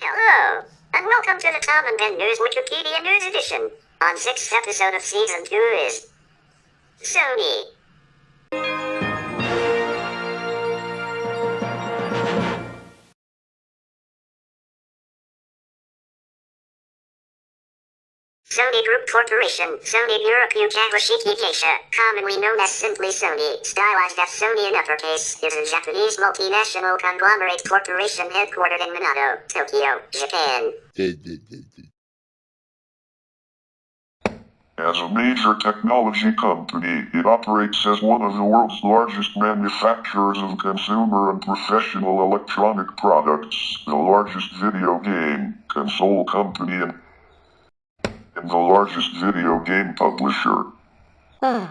Hello, and welcome to the TaBNWNE's Wikipedia News Edition. On 6th episode of Season 2 is Sony. Sony Group Corporation, Sony Europe UK Asia, commonly known as simply Sony, stylized as Sony in uppercase, is a Japanese multinational conglomerate corporation headquartered in Minato, Tokyo, Japan. As a major technology company, it operates as one of the world's largest manufacturers of consumer and professional electronic products, the largest video game console company and the largest video game publisher. Through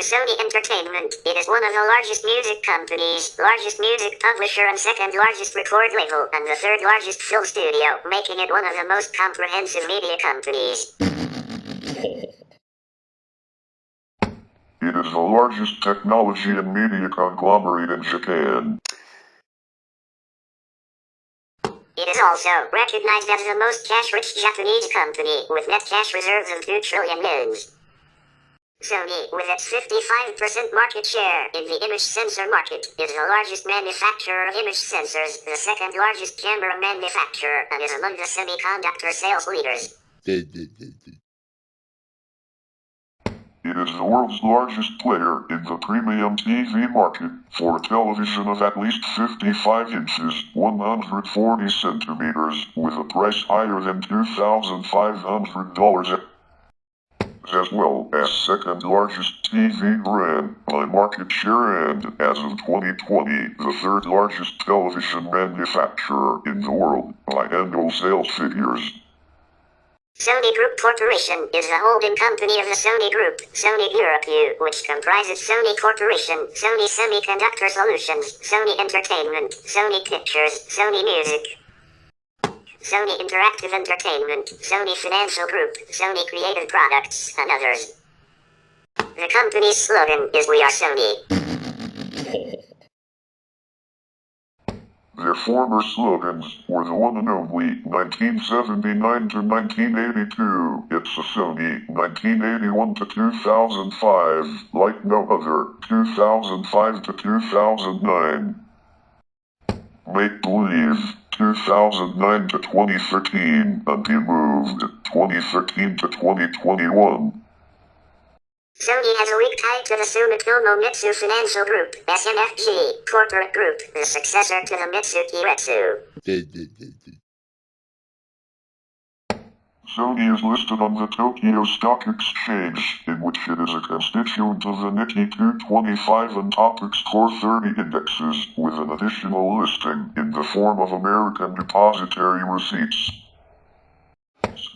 Sony Entertainment, it is one of the largest music companies, largest music publisher and second largest record label, and the third largest film studio, making it one of the most comprehensive media companies. It is the largest technology and media conglomerate in Japan. It is also recognized as the most cash-rich Japanese company, with net cash reserves of 2 trillion yens. Sony, with its 55% market share in the image sensor market, is the largest manufacturer of image sensors, the second largest camera manufacturer, and is among the semiconductor sales leaders. It is the world's largest player in the premium TV market for television of at least 55 inches, 140 centimeters, with a price higher than $2,500, as well as second largest TV brand by market share and, as of 2020, the third largest television manufacturer in the world by annual sales figures. Sony Group Corporation is the holding company of the Sony Group, Sony Europe, which comprises Sony Corporation, Sony Semiconductor Solutions, Sony Entertainment, Sony Pictures, Sony Music, Sony Interactive Entertainment, Sony Financial Group, Sony Creative Products, and others. The company's slogan is "We are Sony." Their former slogans were the one and only 1979 to 1982, it's a Sony, 1981 to 2005, like no other, 2005 to 2009. Make Believe, 2009 to 2013, and Moved, 2013 to 2021. Sony has a weak tie to the Sumitomo Mitsui Financial Group, SMFG, corporate group, the successor to the Mitsuki Retsu. Sony is listed on the Tokyo Stock Exchange, in which it is a constituent of the Nikkei 225 and Topix Core 30 indexes, with an additional listing in the form of American Depository Receipts.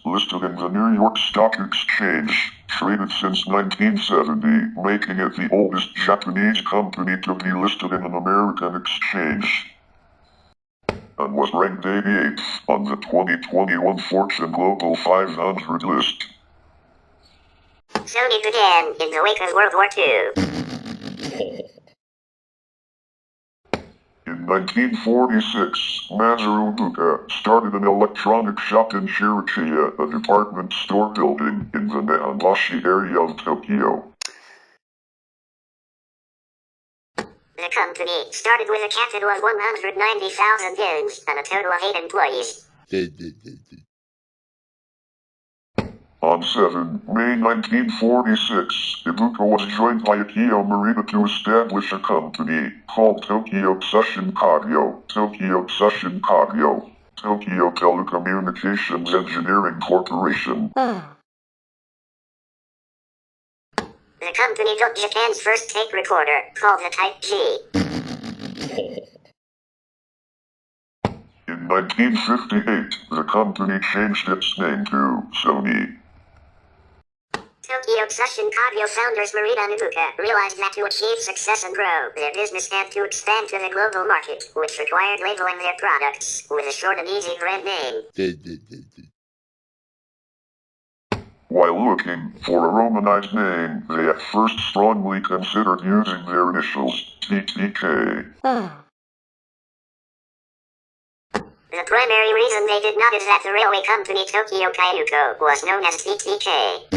Listed in the New York Stock Exchange, traded since 1970, making it the oldest Japanese company to be listed in an American exchange, and was ranked 88th on the 2021 Fortune Global 500 list. Sony began in the wake of World War II. In 1946, Masaru Buka started an electronic shop in Shirichiya, a department store building in the Neonbashi area of Tokyo. The company started with a capital of 190,000 yens and a total of 8 employees. On 7 May 1946, Ibuka was joined by A.K.A. Marita to establish a company called Tokyo Tsushin Tokyo Telecommunications Engineering Corporation. The company built Japan's first tape recorder, called the Type G. In 1958, the company changed its name to Sony. Tokyo Tsushin founders Marita and Ibuka realized that to achieve success and grow, their business had to expand to the global market, which required labeling their products with a short and easy brand name. While looking for a Romanized name, they at first strongly considered using their initials, TTK. The primary reason they did not is that the railway company Tokyo Kyuko was known as TTK.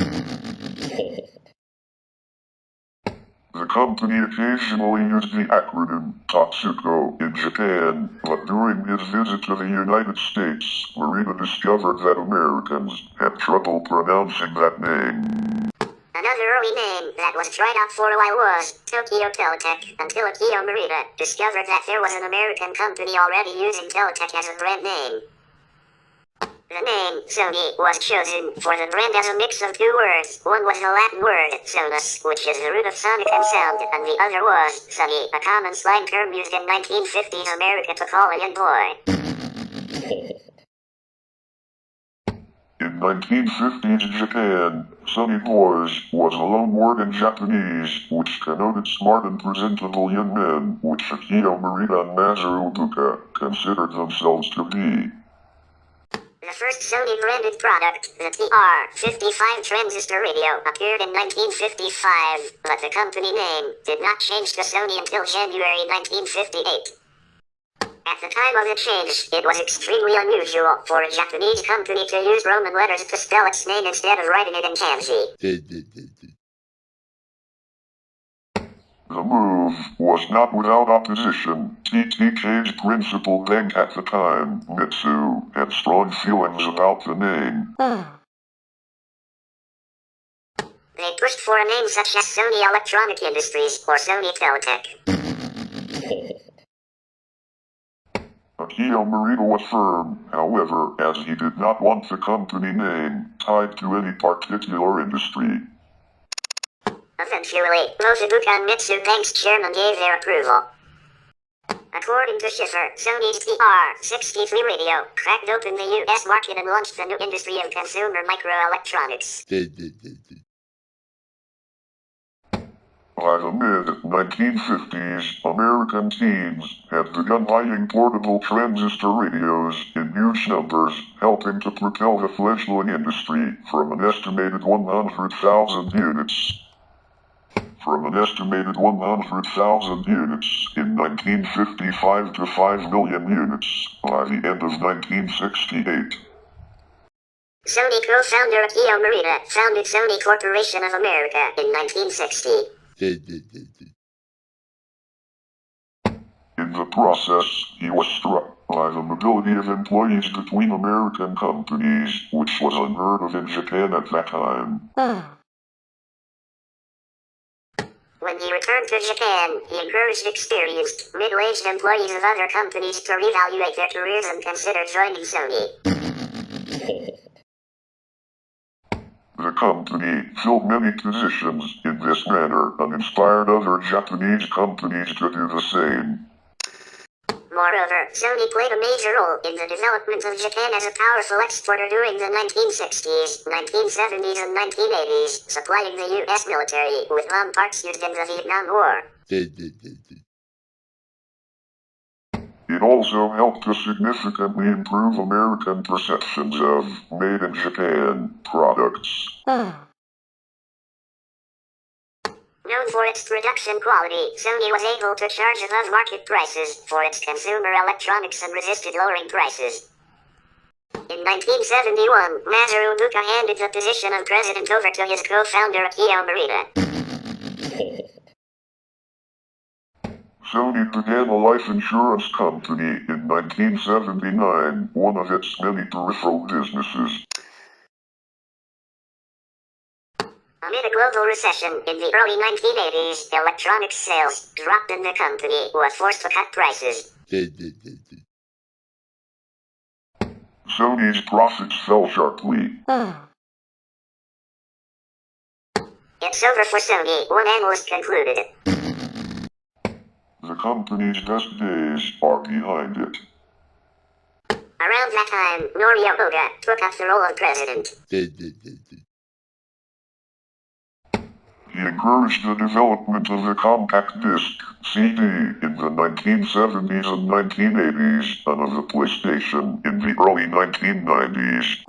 The company occasionally used the acronym Tatsuko in Japan, but during his visit to the United States, Morita discovered that Americans had trouble pronouncing that name. Another early name that was tried out for a while was Tokyo Teletech, until Akio Morita discovered that there was an American company already using Teletech as a brand name. The name Sony was chosen for the brand as a mix of two words. One was the Latin word sonus, which is the root of sonic and sound, and the other was sunny, a common slang term used in 1950s America to call a young boy. In 1950s Japan, Sunny Boys was a loan word in Japanese, which connoted smart and presentable young men, which Akio Morita and Masaru Buka considered themselves to be. The first Sony-branded product, the TR-55 transistor radio, appeared in 1955, but the company name did not change to Sony until January 1958. At the time of the change, it was extremely unusual for a Japanese company to use Roman letters to spell its name instead of writing it in kanji. The move was not without opposition. TTK's principal bank at the time, Mitsu, had strong feelings about the name. They pushed for a name such as Sony Electronic Industries or Sony Teletech. Akio Morita was firm, however, as he did not want the company name tied to any particular industry. Eventually, both Ibuka and Mitsu Bank's chairman gave their approval. According to Schiffer, Sony's TR-63 radio cracked open the U.S. market and launched the new industry of consumer microelectronics. By the mid-1950s, American teens had begun buying portable transistor radios in huge numbers, helping to propel the fledgling industry from an estimated 100,000 units. From an estimated 100,000 units in 1955 to 5 million units by the end of 1968. Sony co-founder Akio Morita founded Sony Corporation of America in 1960. In the process, he was struck by the mobility of employees between American companies, which was unheard of in Japan at that time. When he returned to Japan, he encouraged experienced, middle-aged employees of other companies to reevaluate their careers and consider joining Sony. The company filled many positions in this manner and inspired other Japanese companies to do the same. Moreover, Sony played a major role in the development of Japan as a powerful exporter during the 1960s, 1970s, and 1980s, supplying the U.S. military with bomb parts used in the Vietnam War. It also helped to significantly improve American perceptions of made-in-Japan products. Known for its production quality, Sony was able to charge above-market prices for its consumer electronics and resisted lowering prices. In 1971, Masaru Buka handed the position of president over to his co-founder Akio Morita. Sony began a life insurance company in 1979, one of its many peripheral businesses. Amid a global recession in the early 1980s, electronics sales dropped and the company was forced to cut prices. Sony's profits fell sharply. It's over for Sony, one analyst concluded. The company's best days are behind it. Around that time, Norio Oda took up the role of president. He encouraged the development of the compact disc, CD, in the 1970s and 1980s, and of the PlayStation in the early 1990s.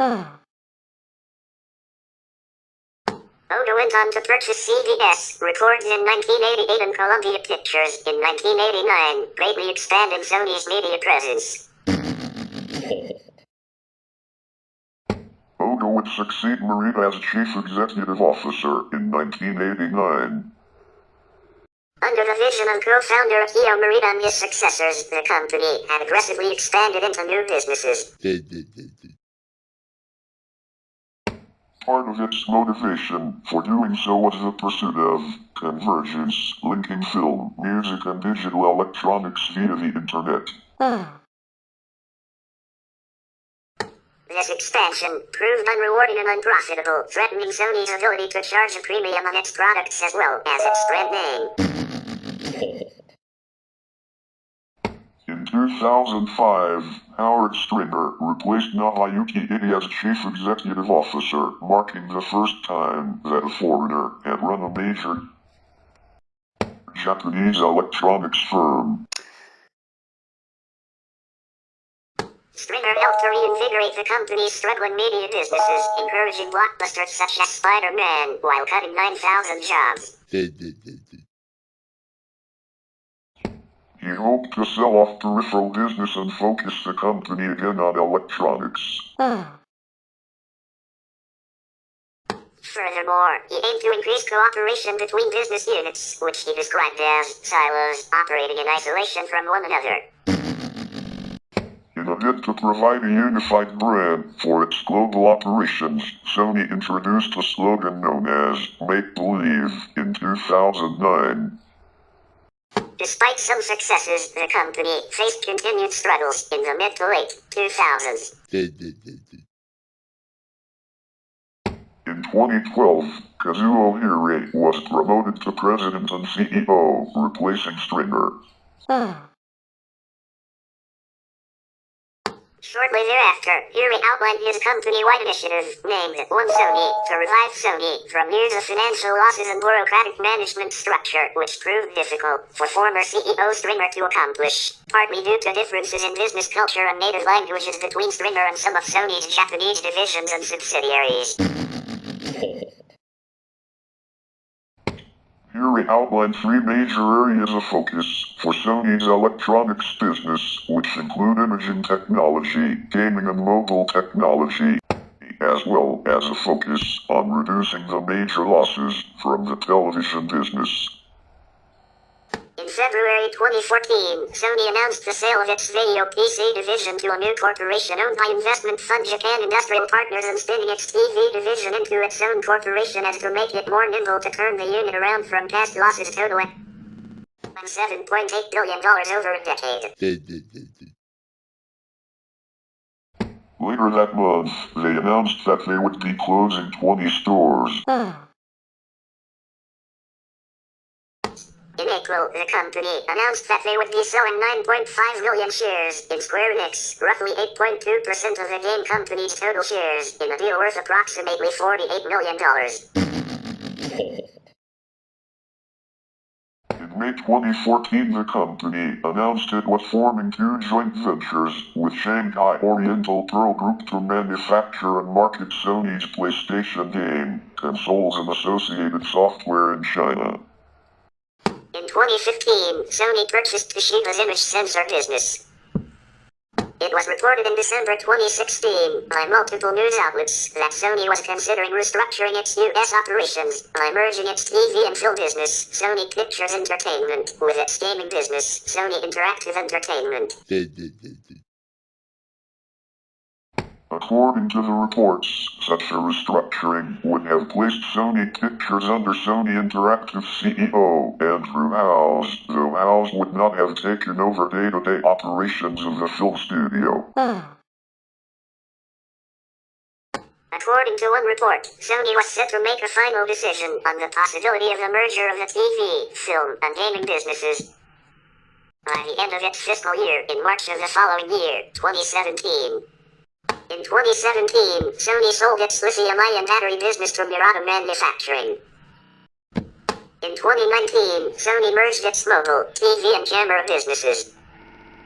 Oda went on to purchase CBS Records in 1988 and Columbia Pictures in 1989, greatly expanding Sony's media presence. Odo would succeed Morita as Chief Executive Officer in 1989. Under the vision and co-founder A.K.A. Morita and his successors, the company had aggressively expanded into new businesses. Part of its motivation for doing so was the pursuit of convergence, linking film, music and digital electronics via the internet. This expansion proved unrewarding and unprofitable, threatening Sony's ability to charge a premium on its products as well as its brand name. In 2005, Howard Stringer replaced Nahayuki Ide as Chief Executive Officer, marking the first time that a foreigner had run a major Japanese electronics firm. Stringer helped to reinvigorate the company's struggling media businesses, encouraging blockbusters such as Spider-Man, while cutting 9,000 jobs. He hoped to sell off peripheral business and focus the company again on electronics. Furthermore, he aimed to increase cooperation between business units, which he described as silos operating in isolation from one another. In a bid to provide a unified brand for its global operations, Sony introduced a slogan known as Make Believe in 2009. Despite some successes, the company faced continued struggles in the mid to late 2000s. In 2012, Kazuo Hirei was promoted to president and CEO, replacing Stringer. Shortly thereafter, Hirei outlined his company-wide initiative, named One Sony, to revive Sony from years of financial losses and bureaucratic management structure, which proved difficult for former CEO Stringer to accomplish, partly due to differences in business culture and native languages between Stringer and some of Sony's Japanese divisions and subsidiaries. Hirei outlined three major areas of focus for Sony's electronics business, which include imaging technology, gaming and mobile technology, as well as a focus on reducing the major losses from the television business. In February 2014, Sony announced the sale of its video PC division to a new corporation owned by investment fund Japan Industrial Partners and spinning its TV division into its own corporation as to make it more nimble to turn the unit around from past losses totaling $7.8 billion over a decade. Later that month, they announced that they would be closing 20 stores. In April, the company announced that they would be selling 9.5 million shares in Square Enix, roughly 8.2% of the game company's total shares, in a deal worth approximately $48 million. In May 2014, the company announced it was forming two joint ventures with Shanghai Oriental Pearl Group to manufacture and market Sony's PlayStation game consoles and associated software in China. In 2015, Sony purchased Toshiba's image sensor business. It was reported in December 2016 by multiple news outlets that Sony was considering restructuring its US operations by merging its TV and film business, Sony Pictures Entertainment, with its gaming business, Sony Interactive Entertainment. According to the reports, such a restructuring would have placed Sony Pictures under Sony Interactive CEO Andrew Howes, though Howes would not have taken over day-to-day operations of the film studio. According to one report, Sony was set to make a final decision on the possibility of the merger of the TV, film, and gaming businesses by the end of its fiscal year in March of the following year, 2017. In 2017, Sony sold its lithium-ion battery business to Murata Manufacturing. In 2019, Sony merged its mobile, TV and camera businesses.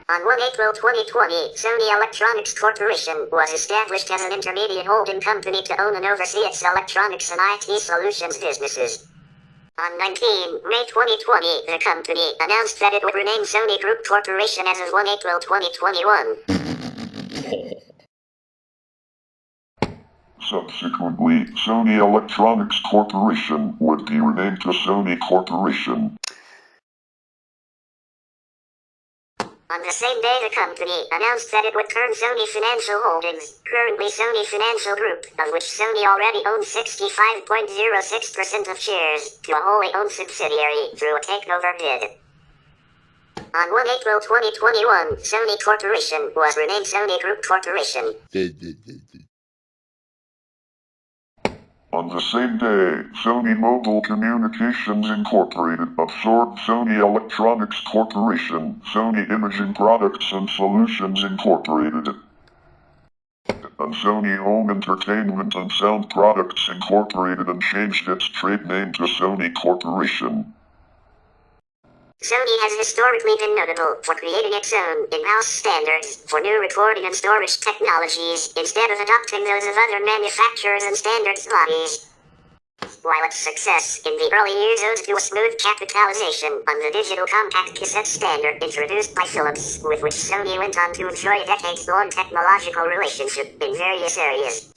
On 1 April 2020, Sony Electronics Corporation was established as an intermediate holding company to own and oversee its electronics and IT solutions businesses. On 19 May 2020, the company announced that it would rename Sony Group Corporation as of 1 April 2021. Subsequently, Sony Electronics Corporation would be renamed to Sony Corporation. On the same day, the company announced that it would turn Sony Financial Holdings, currently Sony Financial Group, of which Sony already owns 65.06% of shares, to a wholly owned subsidiary through a takeover bid. On 1 April 2021, Sony Corporation was renamed Sony Group Corporation. On the same day, Sony Mobile Communications Incorporated absorbed Sony Electronics Corporation, Sony Imaging Products and Solutions Incorporated, and Sony Home Entertainment and Sound Products Incorporated and changed its trade name to Sony Corporation. Sony has historically been notable for creating its own in-house standards for new recording and storage technologies instead of adopting those of other manufacturers and standards bodies. While its success in the early years owed to a smooth capitalization on the digital compact cassette standard introduced by Philips, with which Sony went on to enjoy a decades-long technological relationship in various areas.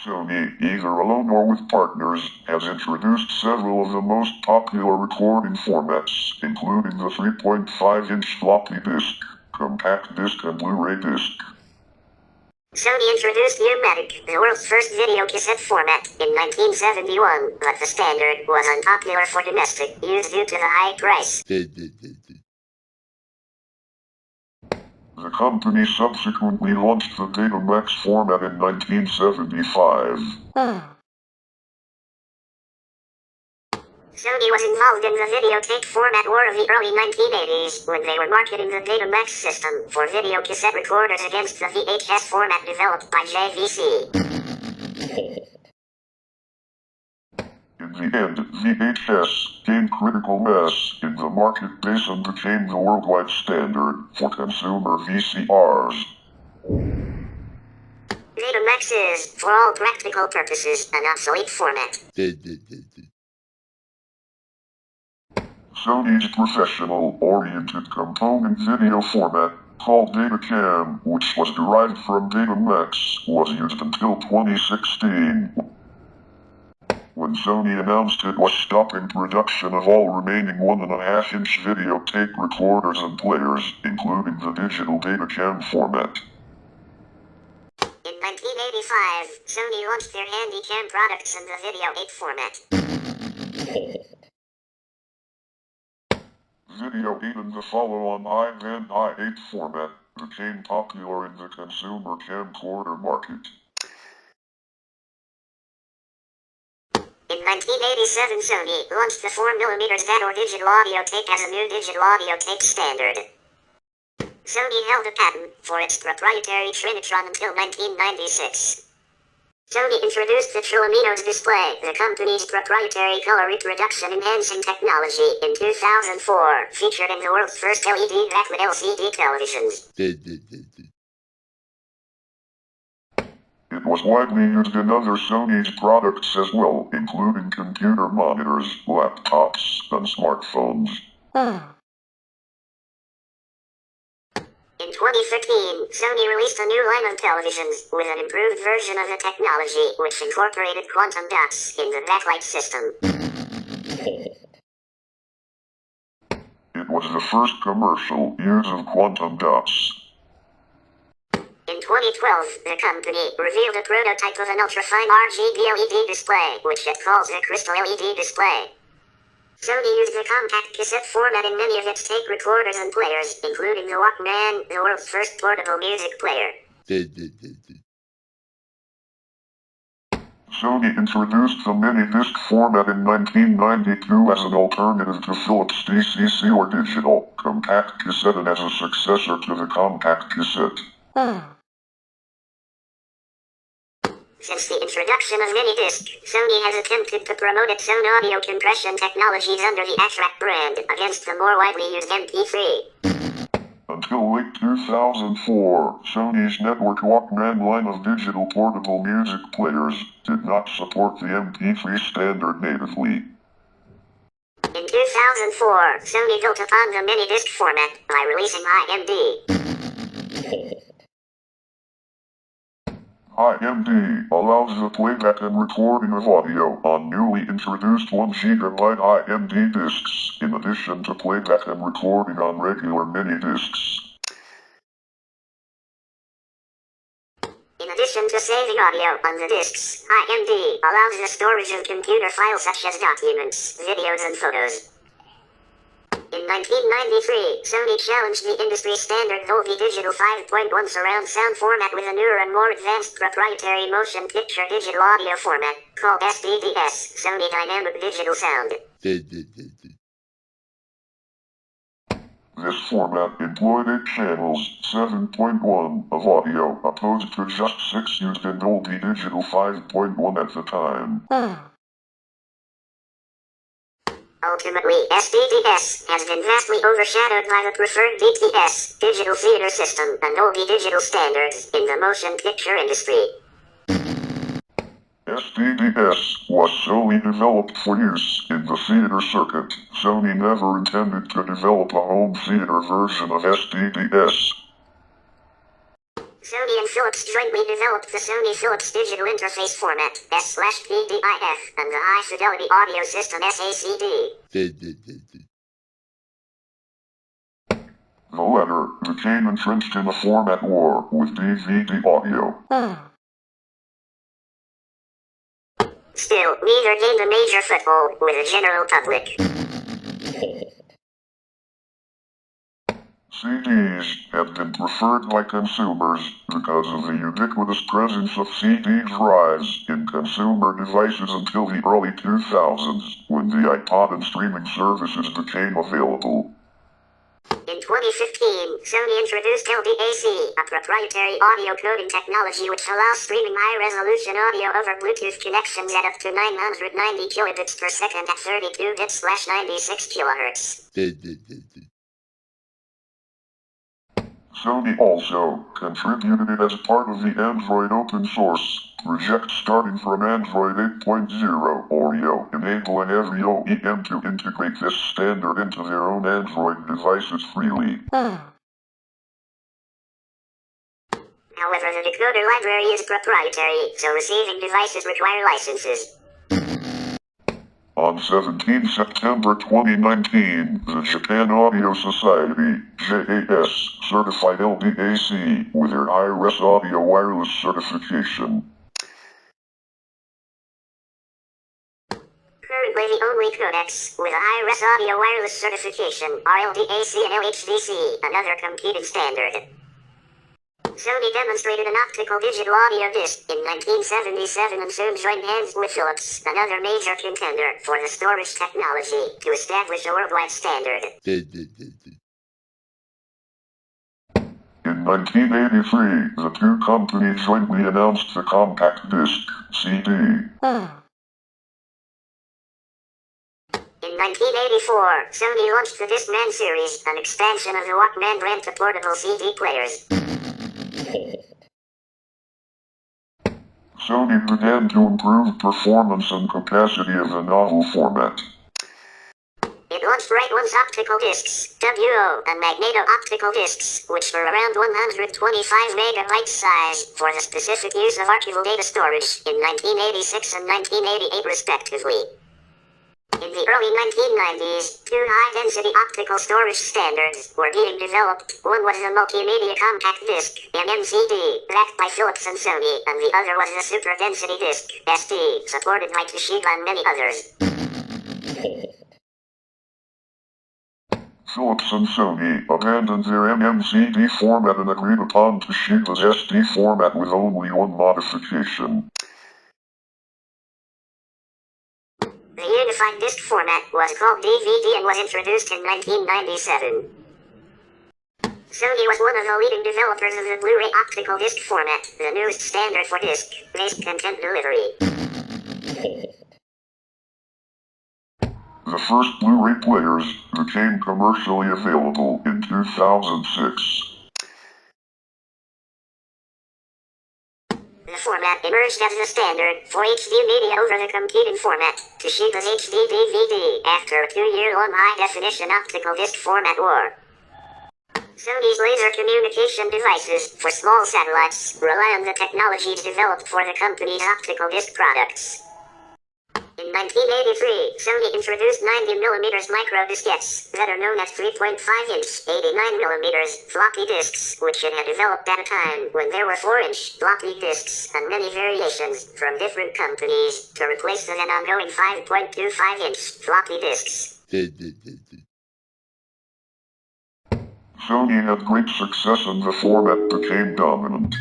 Sony, either alone or with partners, has introduced several of the most popular recording formats, including the 3.5-inch floppy disk, compact disc and Blu-ray disc. Sony introduced U-Matic, the world's first video cassette format, in 1971, but the standard was unpopular for domestic use due to the high price. The company subsequently launched the Betamax format in 1975. Sony was involved in the videotape format war of the early 1980s when they were marketing the Betamax system for video cassette recorders against the VHS format developed by JVC. In the end, VHS gained critical mass in the marketplace and became the worldwide standard for consumer VCRs. Betamax is, for all practical purposes, an obsolete format. Sony's professional-oriented component video format, called Datacam, which was derived from Betamax, was used until 2016. When Sony announced it was stopping production of all remaining 1.5-inch videotape recorders and players, including the digital Datacam format. In 1985, Sony launched their Handycam products in the Video 8 format. Video 8 and the follow-on iVan i8 format became popular in the consumer camcorder market. In 1987, Sony launched the 4mm DAT or digital audio tape as a new digital audio tape standard. Sony held a patent for its proprietary Trinitron until 1996. Sony introduced the Triluminos display, the company's proprietary color reproduction enhancing technology, in 2004, featured in the world's first LED backlit LCD televisions. It was widely used in other Sony's products as well, including computer monitors, laptops, and smartphones. In 2015, Sony released a new line of televisions with an improved version of the technology which incorporated quantum dots in the backlight system. It was the first commercial use of quantum dots. In 2012, the company revealed a prototype of an ultrafine RGB LED display, which it calls the Crystal LED display. Sony used the compact cassette format in many of its tape recorders and players, including the Walkman, the world's first portable music player. Sony introduced the mini-disc format in 1992 as an alternative to Philips' DCC or digital compact cassette and as a successor to the compact cassette. Since the introduction of mini-disc, Sony has attempted to promote its own audio compression technologies under the A.K.A. brand against the more widely used MP3. Until late 2004, Sony's network Walkman line of digital portable music players did not support the MP3 standard natively. In 2004, Sony built upon the mini-disc format by releasing IMD. IMD allows the playback and recording of audio on newly introduced 1 GB IMD discs, in addition to playback and recording on regular mini discs. In addition to saving audio on the discs, IMD allows the storage of computer files such as documents, videos, and photos. In 1993, Sony challenged the industry standard Dolby Digital 5.1 surround sound format with a newer and more advanced proprietary motion picture digital audio format, called SDDS, Sony Dynamic Digital Sound. This format employed 8 channels, 7.1 of audio, opposed to just 6 used in Dolby Digital 5.1 at the time. Ultimately, SDDS has been vastly overshadowed by the preferred DTS, Digital Theater System, and Dolby Digital standards in the motion picture industry. SDDS was solely developed for use in the theater circuit. Sony never intended to develop a home theater version of SDDS. Sony and Philips jointly developed the Sony Philips Digital Interface Format, S/PDIF, and the High Fidelity Audio System SACD. The latter became entrenched in a format war with DVD audio. Still, neither gained a major foothold with the general public. CDs have been preferred by consumers because of the ubiquitous presence of CD drives in consumer devices until the early 2000s, when the iPod and streaming services became available. In 2015, Sony introduced LDAC, a proprietary audio coding technology which allows streaming high-resolution audio over Bluetooth connections at up to 990 kilobits per second at 32 bits/96 kilohertz. Sony also contributed it as part of the Android open source project starting from Android 8.0 Oreo, enabling every OEM to integrate this standard into their own Android devices freely. However, the decoder library is proprietary, so receiving devices require licenses. On 17 September 2019, the Japan Audio Society, JAS, certified LDAC with their high-res audio wireless certification. Currently the only codecs with a high-res audio wireless certification are LDAC and LHDC, another competing standard. Sony demonstrated an optical digital audio disc in 1977 and soon joined hands with Philips, another major contender for the storage technology, to establish a worldwide standard. In 1983, the two companies jointly announced the compact disc, CD. In 1984, Sony launched the Discman series, an expansion of the Walkman brand to portable CD players. Sony began to improve performance and capacity of the novel format. It launched Write-Once optical discs, WO, and magneto-optical discs, which were around 125 megabytes size, for the specific use of archival data storage, in 1986 and 1988 respectively. In the early 1990s, two high-density optical storage standards were being developed. One was the Multimedia Compact Disc, MMCD, backed by Philips and Sony, and the other was the Super Density Disc, SD, supported by Toshiba and many others. Philips and Sony abandoned their MMCD format and agreed upon Toshiba's SD format with only one modification. The unified disc format was called DVD and was introduced in 1997. Sony was one of the leading developers of the Blu-ray optical disc format, the newest standard for disc-based content delivery. The first Blu-ray players became commercially available in 2006. The format emerged as the standard for HD media over the competing format, Toshiba's HD DVD, after a 2-year-long high-definition optical disc format war. Sony's laser communication devices for small satellites rely on the technologies developed for the company's optical disc products. In 1983, Sony introduced 90mm microdiskettes that are known as 3.5-inch 89mm floppy disks, which it had developed at a time when there were 4-inch floppy disks and many variations from different companies to replace the then ongoing 5.25-inch floppy disks. Sony had great success and the format became dominant.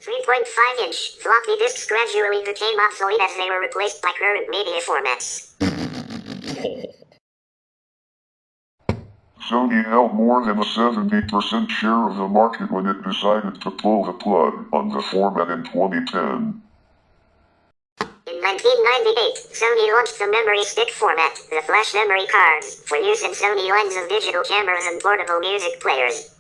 3.5-inch floppy disks gradually became obsolete as they were replaced by current media formats. Sony held more than a 70% share of the market when it decided to pull the plug on the format in 2010. In 1998, Sony launched the memory stick format, the flash memory cards, for use in Sony lines of digital cameras and portable music players.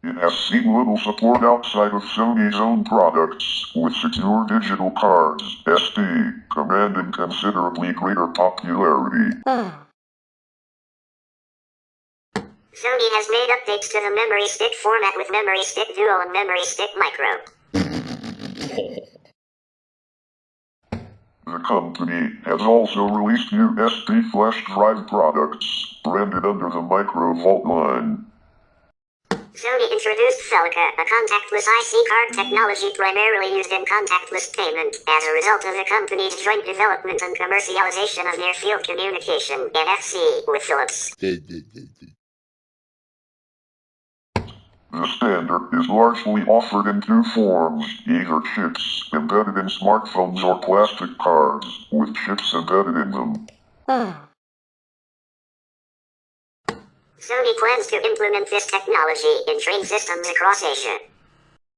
It has seen little support outside of Sony's own products, with secure digital cards, SD, commanding considerably greater popularity. Sony has made updates to the memory stick format with Memory Stick Duo and Memory Stick Micro. The company has also released new SD flash drive products, branded under the Micro Vault line. Sony introduced Felica, a contactless IC card technology primarily used in contactless payment, as a result of the company's joint development and commercialization of near-field communication, NFC, with Philips. The standard is largely offered in two forms, either chips embedded in smartphones or plastic cards, with chips embedded in them. Sony plans to implement this technology in train systems across Asia.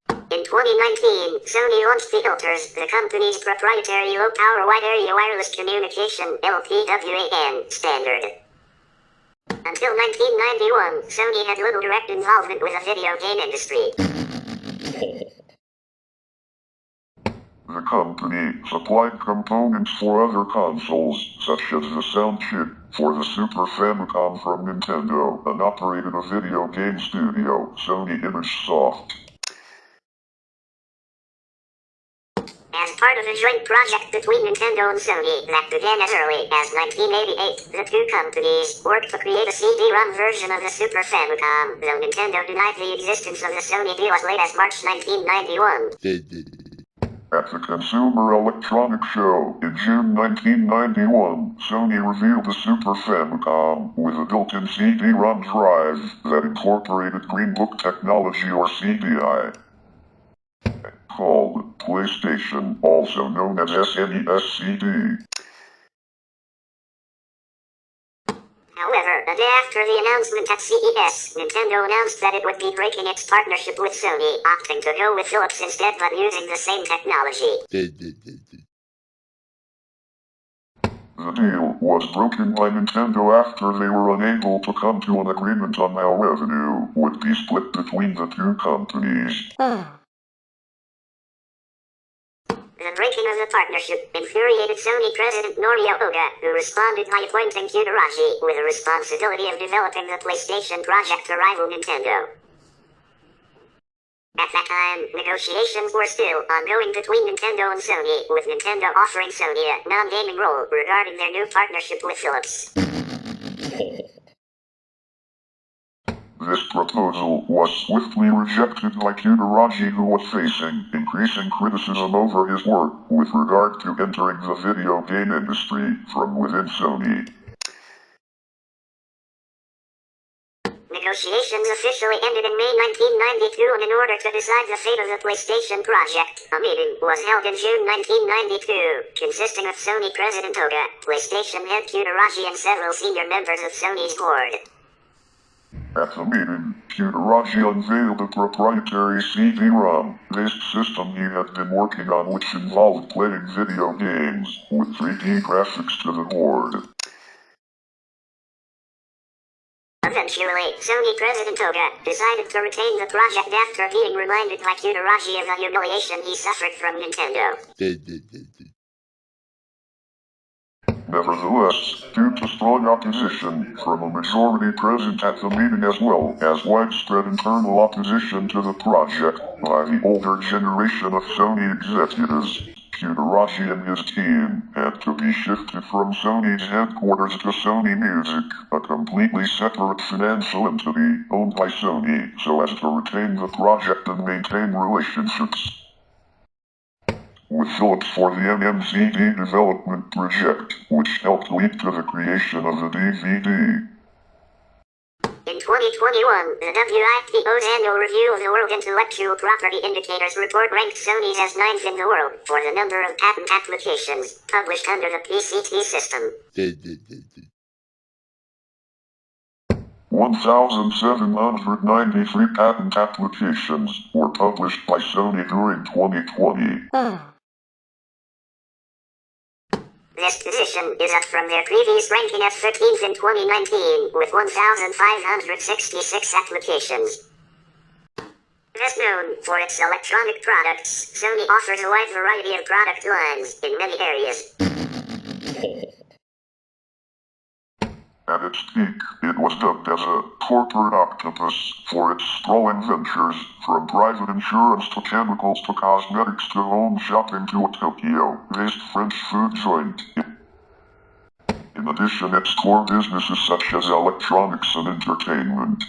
In 2019, Sony launched the Filters, the company's proprietary low-power wide-area wireless communication LPWAN standard. Until 1991, Sony had little direct involvement with the video game industry. The company supplied components for other consoles, such as the sound chip for the Super Famicom from Nintendo, and operated a video game studio, Sony ImageSoft. As part of a joint project between Nintendo and Sony that began as early as 1988, the two companies worked to create a CD-ROM version of the Super Famicom, though Nintendo denied the existence of the Sony deal as late as March 1991. At the Consumer Electronics Show in June 1991, Sony revealed the Super Famicom with a built-in CD-ROM drive that incorporated Green Book technology or CDI. Called PlayStation, also known as SNES-CD. However, a day after the announcement at CES, Nintendo announced that it would be breaking its partnership with Sony, opting to go with Philips instead but using the same technology. The deal was broken by Nintendo after they were unable to come to an agreement on how revenue would be split between the two companies. The breaking of the partnership infuriated Sony president Norio Oga, who responded by appointing Kutaraji with the responsibility of developing the PlayStation project to rival Nintendo. At that time, negotiations were still ongoing between Nintendo and Sony, with Nintendo offering Sony a non-gaming role regarding their new partnership with Philips. This proposal was swiftly rejected by Kutaraji, who was facing increasing criticism over his work with regard to entering the video game industry from within Sony. Negotiations officially ended in May 1992, and in order to decide the fate of the PlayStation project, a meeting was held in June 1992, consisting of Sony president Oga, PlayStation head Kutaraji, and several senior members of Sony's board. At the meeting, Kutaraji unveiled a proprietary CD-ROM-based system he had been working on, which involved playing video games with 3D graphics to the board. Eventually, Sony president Oga decided to retain the project after being reminded by Kutaraji of the humiliation he suffered from Nintendo. Nevertheless, due to strong opposition from a majority present at the meeting as well as widespread internal opposition to the project by the older generation of Sony executives, Kudarashi and his team had to be shifted from Sony's headquarters to Sony Music, a completely separate financial entity owned by Sony, so as to retain the project and maintain relationships with Philips for the MMCD development project, which helped lead to the creation of the DVD. In 2021, the WIPO's annual review of the World Intellectual Property Indicators report ranked Sony's as 9th in the world for the number of patent applications published under the PCT system. 1,793 patent applications were published by Sony during 2020. This position is up from their previous ranking at 13th in 2019, with 1,566 applications. Best known for its electronic products, Sony offers a wide variety of product lines in many areas. At its peak, it was dubbed as a corporate octopus for its sprawling ventures, from private insurance to chemicals to cosmetics to home shopping to a Tokyo-based French food joint. In addition, its core businesses such as electronics and entertainment.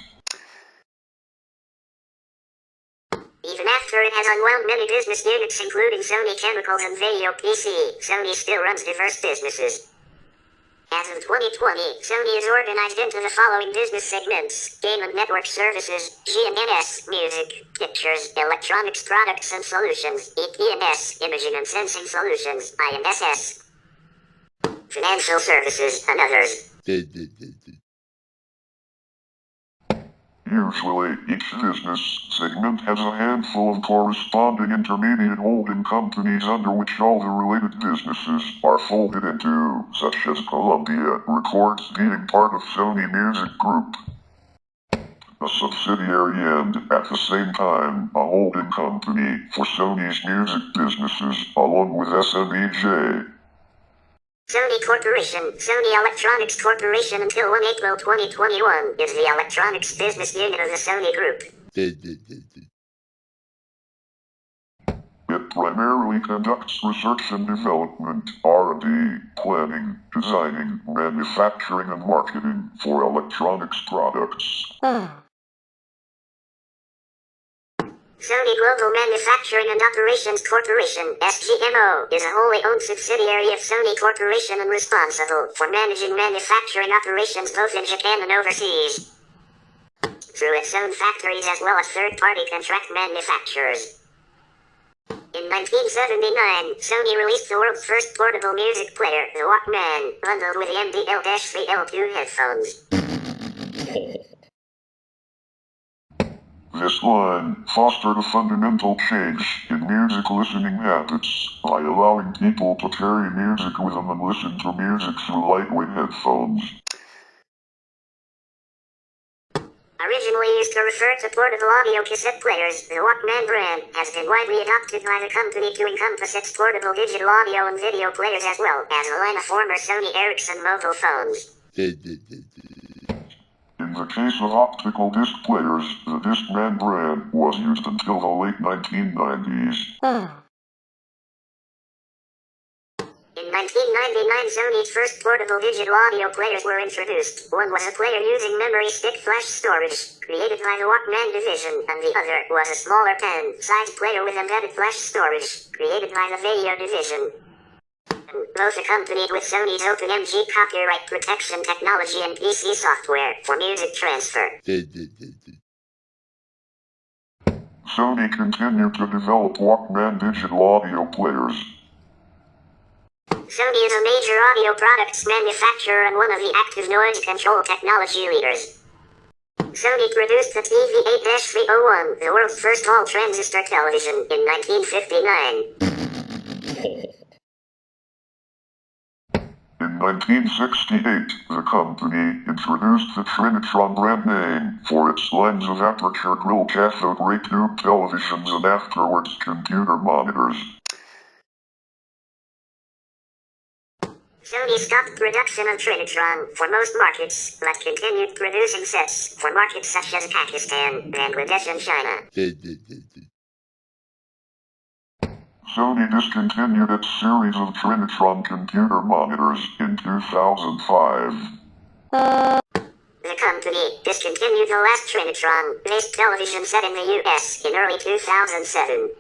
Even after it has unwound many business units including Sony Chemicals and Video PC, Sony still runs diverse businesses. As of 2020, Sony is organized into the following business segments: Game and Network Services, G&S, Music, Pictures, Electronics Products and Solutions, EP&S, Imaging and Sensing Solutions, IMSS, Financial Services, and others. Usually, each business segment has a handful of corresponding intermediate holding companies under which all the related businesses are folded into, such as Columbia Records being part of Sony Music Group, a subsidiary and, at the same time, a holding company for Sony's music businesses, along with SMEJ. Sony Corporation, Sony Electronics Corporation until 1 April 2021, is the electronics business unit of the Sony Group. It primarily conducts research and development, R&D, planning, designing, manufacturing and marketing for electronics products. Sony Global Manufacturing and Operations Corporation, SGMO, is a wholly owned subsidiary of Sony Corporation and responsible for managing manufacturing operations both in Japan and overseas, through its own factories as well as third-party contract manufacturers. In 1979, Sony released the world's first portable music player, the Walkman, bundled with the MDL-3L2 headphones. This line fostered a fundamental change in music listening habits by allowing people to carry music with them and listen to music through lightweight headphones. Originally used to refer to portable audio cassette players, the Walkman brand has been widely adopted by the company to encompass its portable digital audio and video players as well as a line of former Sony Ericsson mobile phones. In the case of optical disc players, the Discman brand was used until the late 1990s. In 1999, Sony's first portable digital audio players were introduced. One was a player using memory stick flash storage, created by the Walkman division, and the other was a smaller pen-sized player with embedded flash storage, created by the Video division. Both accompanied with Sony's OpenMG copyright protection technology and PC software for music transfer. Sony continued to develop Walkman digital audio players. Sony is a major audio products manufacturer and one of the active noise control technology leaders. Sony produced the TV-8-301, the world's first all-transistor television, in 1959. In 1968, the company introduced the Trinitron brand name for its lines of aperture grill cathode ray tube televisions and afterwards computer monitors. Sony stopped production of Trinitron for most markets, but continued producing sets for markets such as Pakistan, Bangladesh, and China. Sony discontinued its series of Trinitron computer monitors in 2005. The company discontinued the last Trinitron-based television set in the US in early 2007.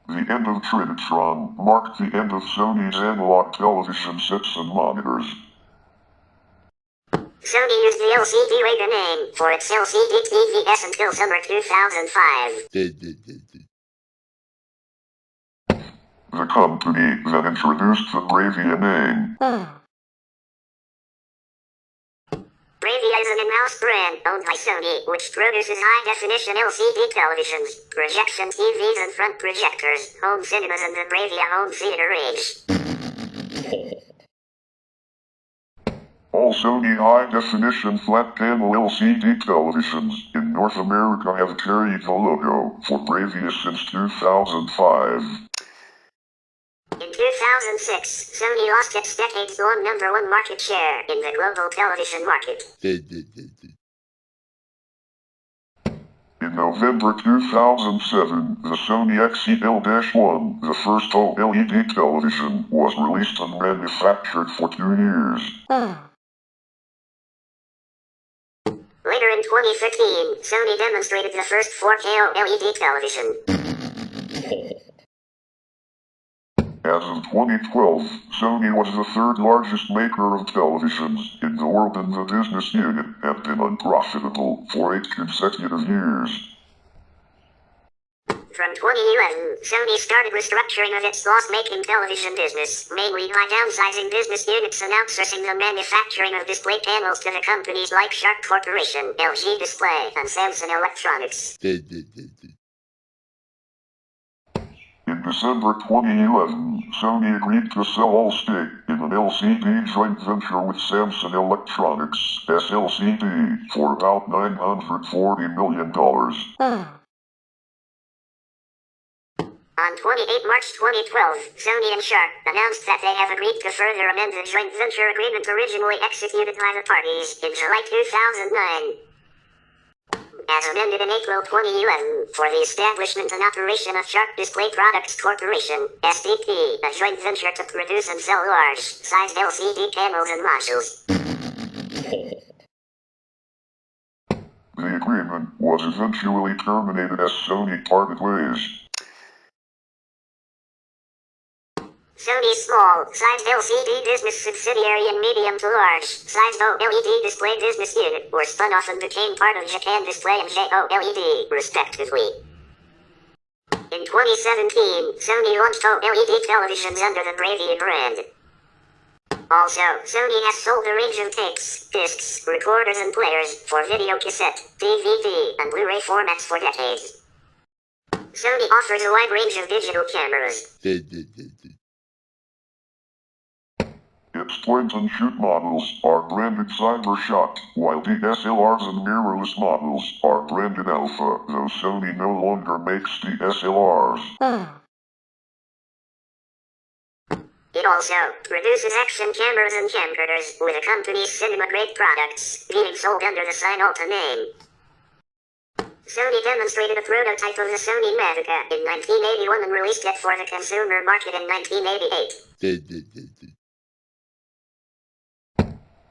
The end of Trinitron marked the end of Sony's analog television sets and monitors. Sony used the LCD Wagon name for its LCD TVS until summer 2005. The company then introduced the Bravia name. Bravia is an in-house brand owned by Sony, which produces high-definition LCD televisions, projection TVs and front projectors, home cinemas and the Bravia home theater range. All Sony high-definition flat-panel LCD televisions in North America have carried the logo for Bravia since 2005. In 2006, Sony lost its decades-long #1 market share in the global television market. In November 2007, the Sony XEL-1, the first OLED television, was released and manufactured for 2 years. Later in 2013, Sony demonstrated the first 4K OLED television. As of 2012, Sony was the third largest maker of televisions in the world, and the business unit had been unprofitable for 8 consecutive years. From 2011, Sony started restructuring of its loss-making television business, mainly by downsizing business units and outsourcing the manufacturing of display panels to the companies like Sharp Corporation, LG Display, and Samsung Electronics. In December 2011, Sony agreed to sell all stake in an LCD joint venture with Samsung Electronics, SLCD, for about $940 million. On 28 March 2012, Sony and Sharp announced that they have agreed to further amend the joint venture agreement originally executed by the parties in July 2009. As amended in April 2011, for the establishment and operation of Sharp Display Products Corporation, SDP, a joint venture to produce and sell large-sized LCD panels and modules. The agreement was eventually terminated as Sony parted ways. Sony's small-sized LCD business subsidiary and medium to large-sized OLED display business unit were spun off and became part of Japan Display and JOLED, respectively. In 2017, Sony launched OLED televisions under the Bravia brand. Also, Sony has sold a range of tapes, discs, recorders and players for video cassette, DVD, and Blu-ray formats for decades. Sony offers a wide range of digital cameras. Its point-and-shoot models are branded CyberShot, while DSLRs and mirrorless models are branded Alpha, though Sony no longer makes DSLRs. It also produces action cameras and camcorders with the company's cinema-grade products, being sold under the Cinalta name. Sony demonstrated a prototype of the Sony Mavica in 1981 and released it for the consumer market in 1988.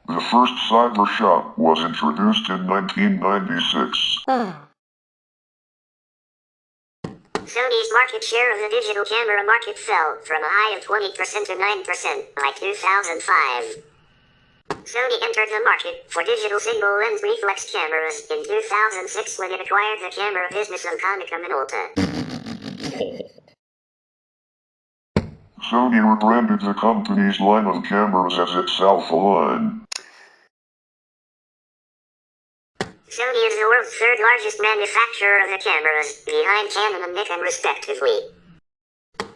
The first CyberShot was introduced in 1996. Sony's market share of the digital camera market fell from a high of 20% to 9% by 2005. Sony entered the market for digital single-lens reflex cameras in 2006 when it acquired the camera business of Konica Minolta. Sony rebranded the company's line of cameras as its Alpha line. Sony is the world's third largest manufacturer of the cameras, behind Canon and Nikon respectively.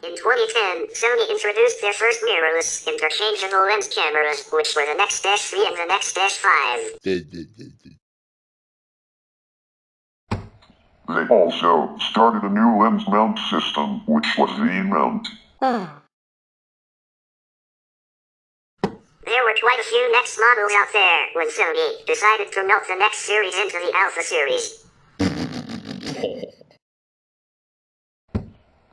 In 2010, Sony introduced their first mirrorless, interchangeable lens cameras, which were the Nex-3 and the Nex-5. They also started a new lens mount system, which was the E-mount. There were quite a few NeXT models out there when Sony decided to melt the NeXT series into the Alpha series.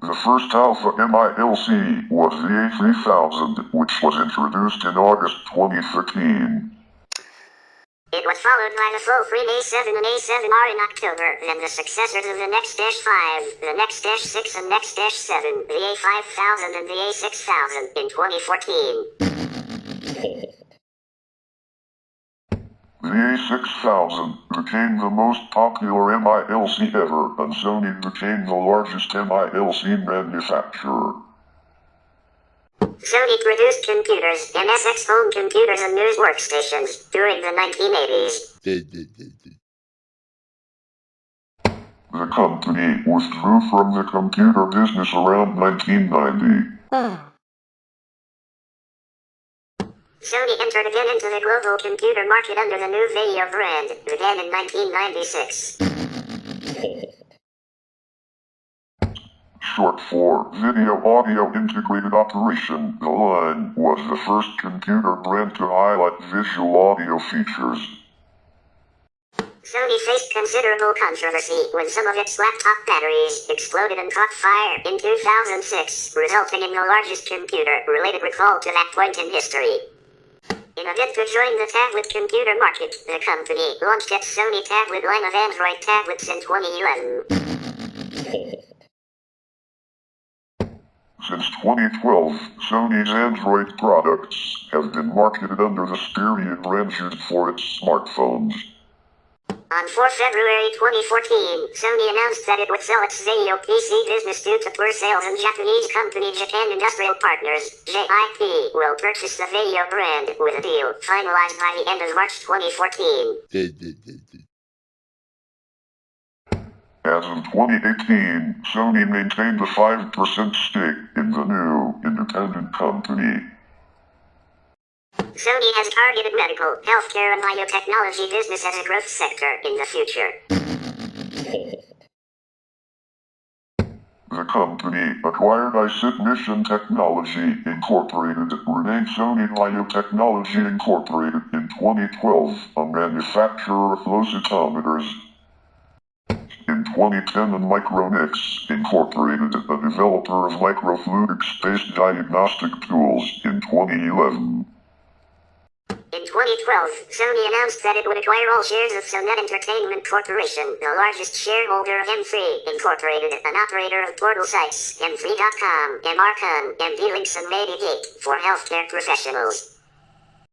The first Alpha MILC was the A3000, which was introduced in August 2013. It was followed by the full 3A7 and A7R in October, then the successors of the NeXT-5, the NeXT-6 and NeXT-7, the A5000 and the A6000 in 2014. The A6000 became the most popular MILC ever, and Sony became the largest MILC manufacturer. Sony produced computers, MSX home computers and news workstations during the 1980s. The company withdrew from the computer business around 1990. Sony entered again into the global computer market under the new Video brand, began in 1996. Short for Video Audio Integrated Operation, the line was the first computer brand to highlight visual audio features. Sony faced considerable controversy when some of its laptop batteries exploded and caught fire in 2006, resulting in the largest computer-related recall to that point in history. In a bid to join the tablet computer market, the company launched its Sony tablet line of Android tablets in 2011. Since 2012, Sony's Android products have been marketed under the Xperia brand used for its smartphones. On 4 February 2014, Sony announced that it would sell its Zayo PC business due to poor sales, and Japanese company Japan Industrial Partners, JIP, will purchase the Zayo brand, with a deal finalized by the end of March 2014. As of 2018, Sony maintained a 5% stake in the new independent company. Sony has targeted medical, healthcare and biotechnology business as a growth sector in the future. The company acquired iSit Mission Technology Incorporated, renamed Sony Biotechnology Incorporated in 2012, a manufacturer of flow cytometers. In 2010, and Micronix Incorporated, a developer of microfluidics-based diagnostic tools, in 2011. In 2012, Sony announced that it would acquire all shares of Sonet Entertainment Corporation, the largest shareholder of M3 Incorporated, an operator of portal sites, M3.com, MRCon, MD-Links and Medigate, for healthcare professionals.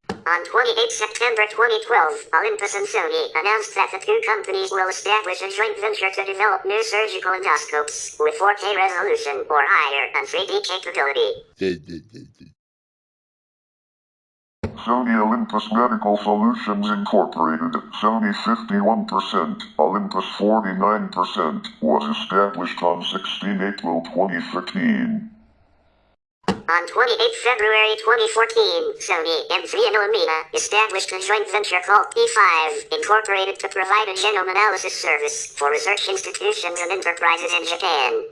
On 28 September 2012, Olympus and Sony announced that the two companies will establish a joint venture to develop new surgical endoscopes with 4K resolution or higher and 3D capability. Sony Olympus Medical Solutions Incorporated, Sony 51%, Olympus 49%, was established on 16 April 2013. On 28 February 2014, Sony, M3 and Alameda established a joint venture called P5 Incorporated to provide a genome analysis service for research institutions and enterprises in Japan.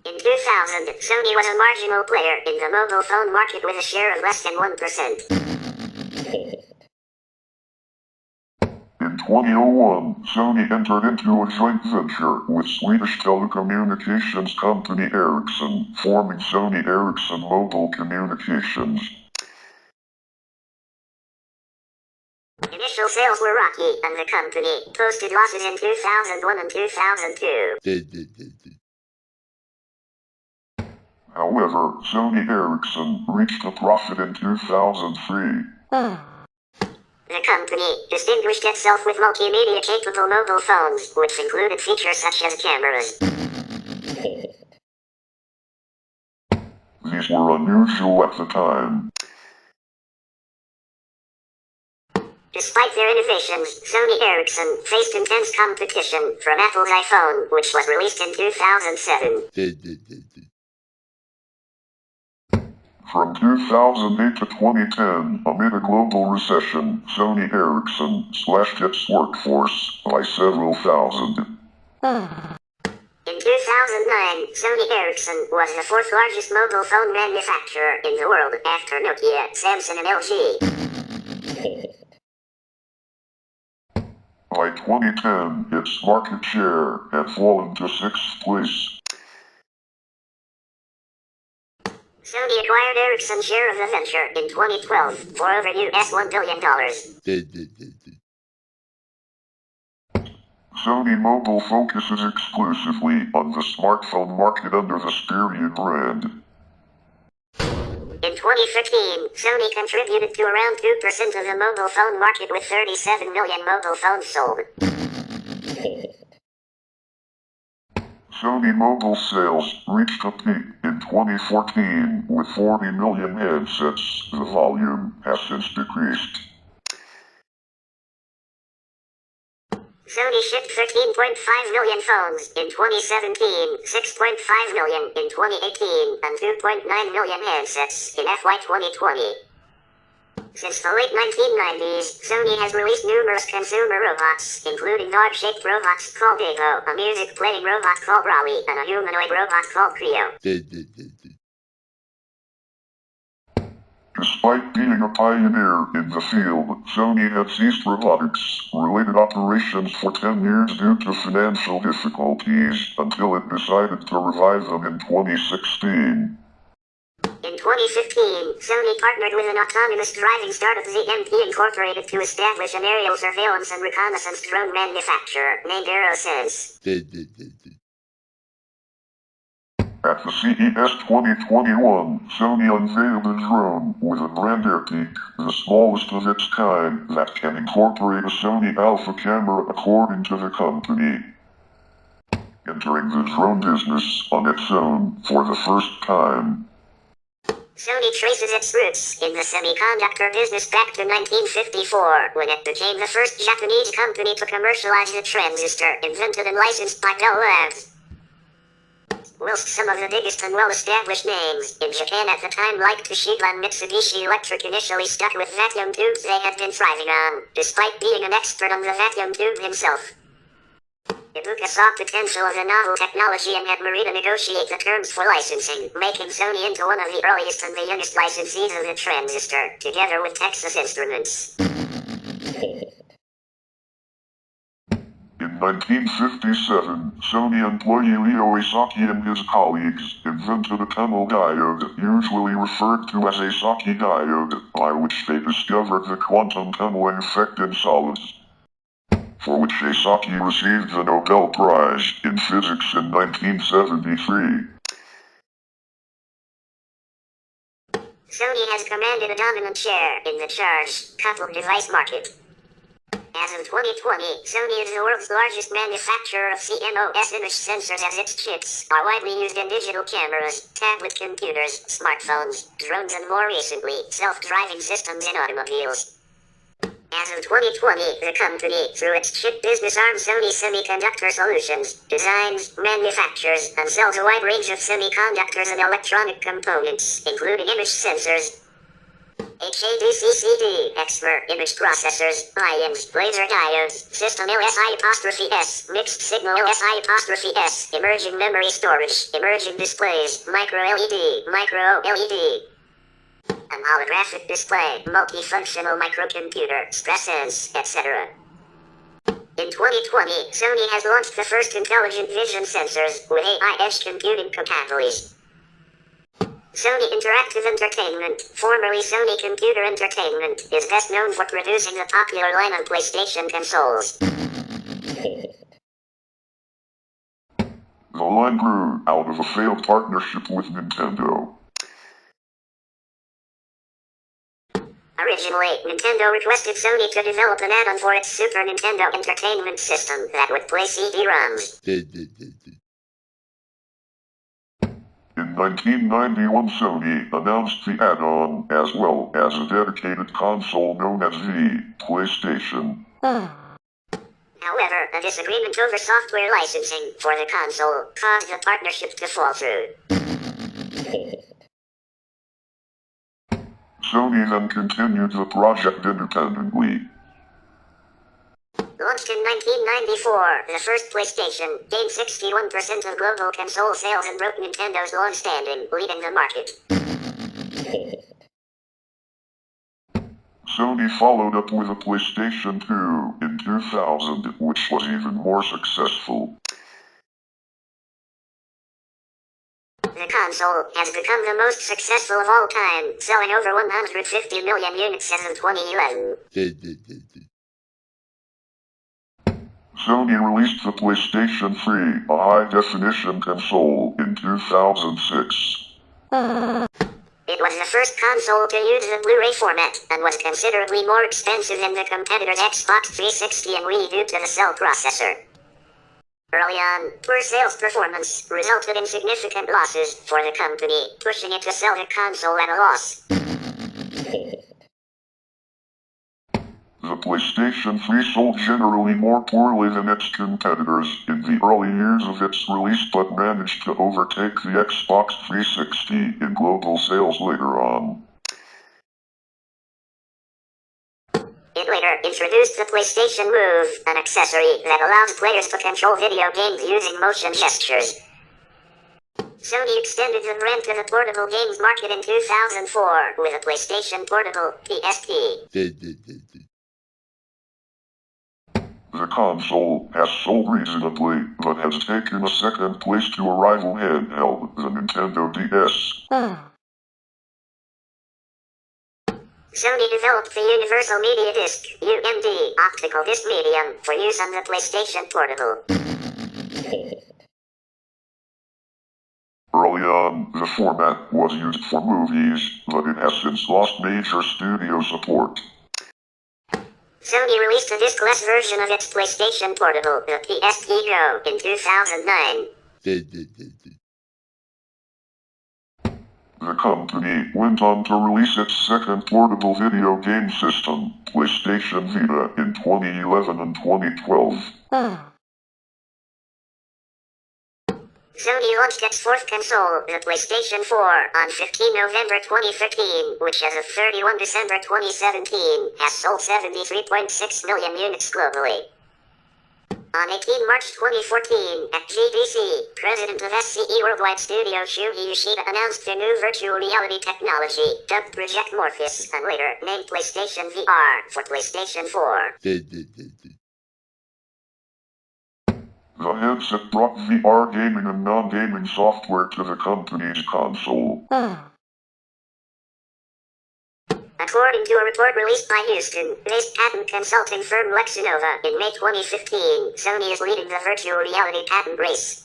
In 2000, Sony was a marginal player in the mobile phone market with a share of less than 1%. In 2001, Sony entered into a joint venture with Swedish telecommunications company Ericsson, forming Sony Ericsson Mobile Communications. Initial sales were rocky, and the company posted losses in 2001 and 2002. However, Sony Ericsson reached a profit in 2003. The company distinguished itself with multimedia-capable mobile phones, which included features such as cameras. These were unusual at the time. Despite their innovations, Sony Ericsson faced intense competition from Apple's iPhone, which was released in 2007. From 2008 to 2010, amid a global recession, Sony Ericsson slashed its workforce by several thousand. In 2009, Sony Ericsson was the fourth largest mobile phone manufacturer in the world after Nokia, Samsung and LG. By 2010, its market share had fallen to 6th place. Sony acquired Ericsson's share of the venture in 2012 for over $1 billion. Sony Mobile focuses exclusively on the smartphone market under the Stereo brand. In 2015, Sony contributed to around 2% of the mobile phone market with 37 million mobile phones sold. Sony Mobile sales reached a peak in 2014 with 40 million handsets. The volume has since decreased. Sony shipped 13.5 million phones in 2017, 6.5 million in 2018, and 2.9 million handsets in FY 2020. Since the late 1990s, Sony has released numerous consumer robots, including dog-shaped robots called Ego, a music-playing robot called Raleigh, and a humanoid robot called Creo. Despite being a pioneer in the field, Sony had ceased robotics-related operations for 10 years due to financial difficulties, until it decided to revive them in 2016. In 2015, Sony partnered with an autonomous driving startup ZMP Incorporated to establish an aerial surveillance and reconnaissance drone manufacturer named AeroSense. At the CES 2021, Sony unveiled a drone with a brand AirPeak, the smallest of its kind that can incorporate a Sony Alpha camera according to the company. Entering the drone business on its own for the first time. Sony traces its roots in the semiconductor business back to 1954, when it became the first Japanese company to commercialize the transistor, invented and licensed by Bell Labs. Whilst some of the biggest and well-established names in Japan at the time like Toshiba and Mitsubishi Electric initially stuck with vacuum tubes they had been thriving on, despite being an expert on the vacuum tube himself. Ibuka saw potential of the novel technology and had Morita negotiate the terms for licensing, making Sony into one of the earliest and the youngest licensees of the transistor, together with Texas Instruments. In 1957, Sony employee Leo Esaki and his colleagues invented a tunnel diode, usually referred to as a Saki diode, by which they discovered the quantum tunneling effect in solids, for which Esaki received the Nobel Prize in Physics in 1973. Sony has commanded a dominant share in the charge-coupled device market. As of 2020, Sony is the world's largest manufacturer of CMOS image sensors, as its chips are widely used in digital cameras, tablet computers, smartphones, drones, and more recently, self-driving systems in automobiles. As of 2020, the company, through its chip business arm Sony Semiconductor Solutions, designs, manufactures, and sells a wide range of semiconductors and electronic components, including image sensors, HADCCD, expert image processors, IMs, laser diodes, system LSI'(S), mixed signal LSI'(S), emerging memory storage, emerging displays, micro LED, micro LED, an holographic display, multifunctional microcomputer, StressSense, etc. In 2020, Sony has launched the first intelligent vision sensors with AI edge computing capabilities. Sony Interactive Entertainment, formerly Sony Computer Entertainment, is best known for producing the popular line of PlayStation consoles. The line grew out of a failed partnership with Nintendo. Originally, Nintendo requested Sony to develop an add-on for its Super Nintendo Entertainment System that would play CD-ROMs. In 1991, Sony announced the add-on as well as a dedicated console known as the PlayStation. However, a disagreement over software licensing for the console caused the partnership to fall through. Sony then continued the project independently. Launched in 1994, the first PlayStation gained 61% of global console sales and broke Nintendo's long-standing leading the market. Sony followed up with a PlayStation 2 in 2000, which was even more successful. The console has become the most successful of all time, selling over 150 million units as of 2011. Sony released the PlayStation 3, a high-definition console, in 2006. It was the first console to use the Blu-ray format, and was considerably more expensive than the competitor's Xbox 360 and Wii due to the cell processor. Early on, poor sales performance resulted in significant losses for the company, pushing it to sell the console at a loss. The PlayStation 3 sold generally more poorly than its competitors in the early years of its release, but managed to overtake the Xbox 360 in global sales later on. It later introduced the PlayStation Move, an accessory that allows players to control video games using motion gestures. Sony extended the brand to the portable games market in 2004 with a PlayStation Portable, PSP. The console has sold reasonably, but has taken a second place to a rival handheld, the Nintendo DS. Sony developed the Universal Media Disc, UMD, optical disc medium, for use on the PlayStation Portable. Early on, the format was used for movies, but it has since lost major studio support. Sony released a disc-less version of its PlayStation Portable, the PSP Go, in 2009. The company went on to release its second portable video game system, PlayStation Vita, in 2011 and 2012. Sony launched its fourth console, the PlayStation 4, on 15 November 2013, which as of 31 December 2017, has sold 73.6 million units globally. On 18 March 2014, at GDC, president of SCE Worldwide Studio Shuhei Yoshida announced a new virtual reality technology, dubbed Project Morpheus, and later named PlayStation VR for PlayStation 4. The headset brought VR gaming and non-gaming software to the company's console. According to a report released by Houston-based patent consulting firm Lexinova in May 2015, Sony is leading the virtual reality patent race.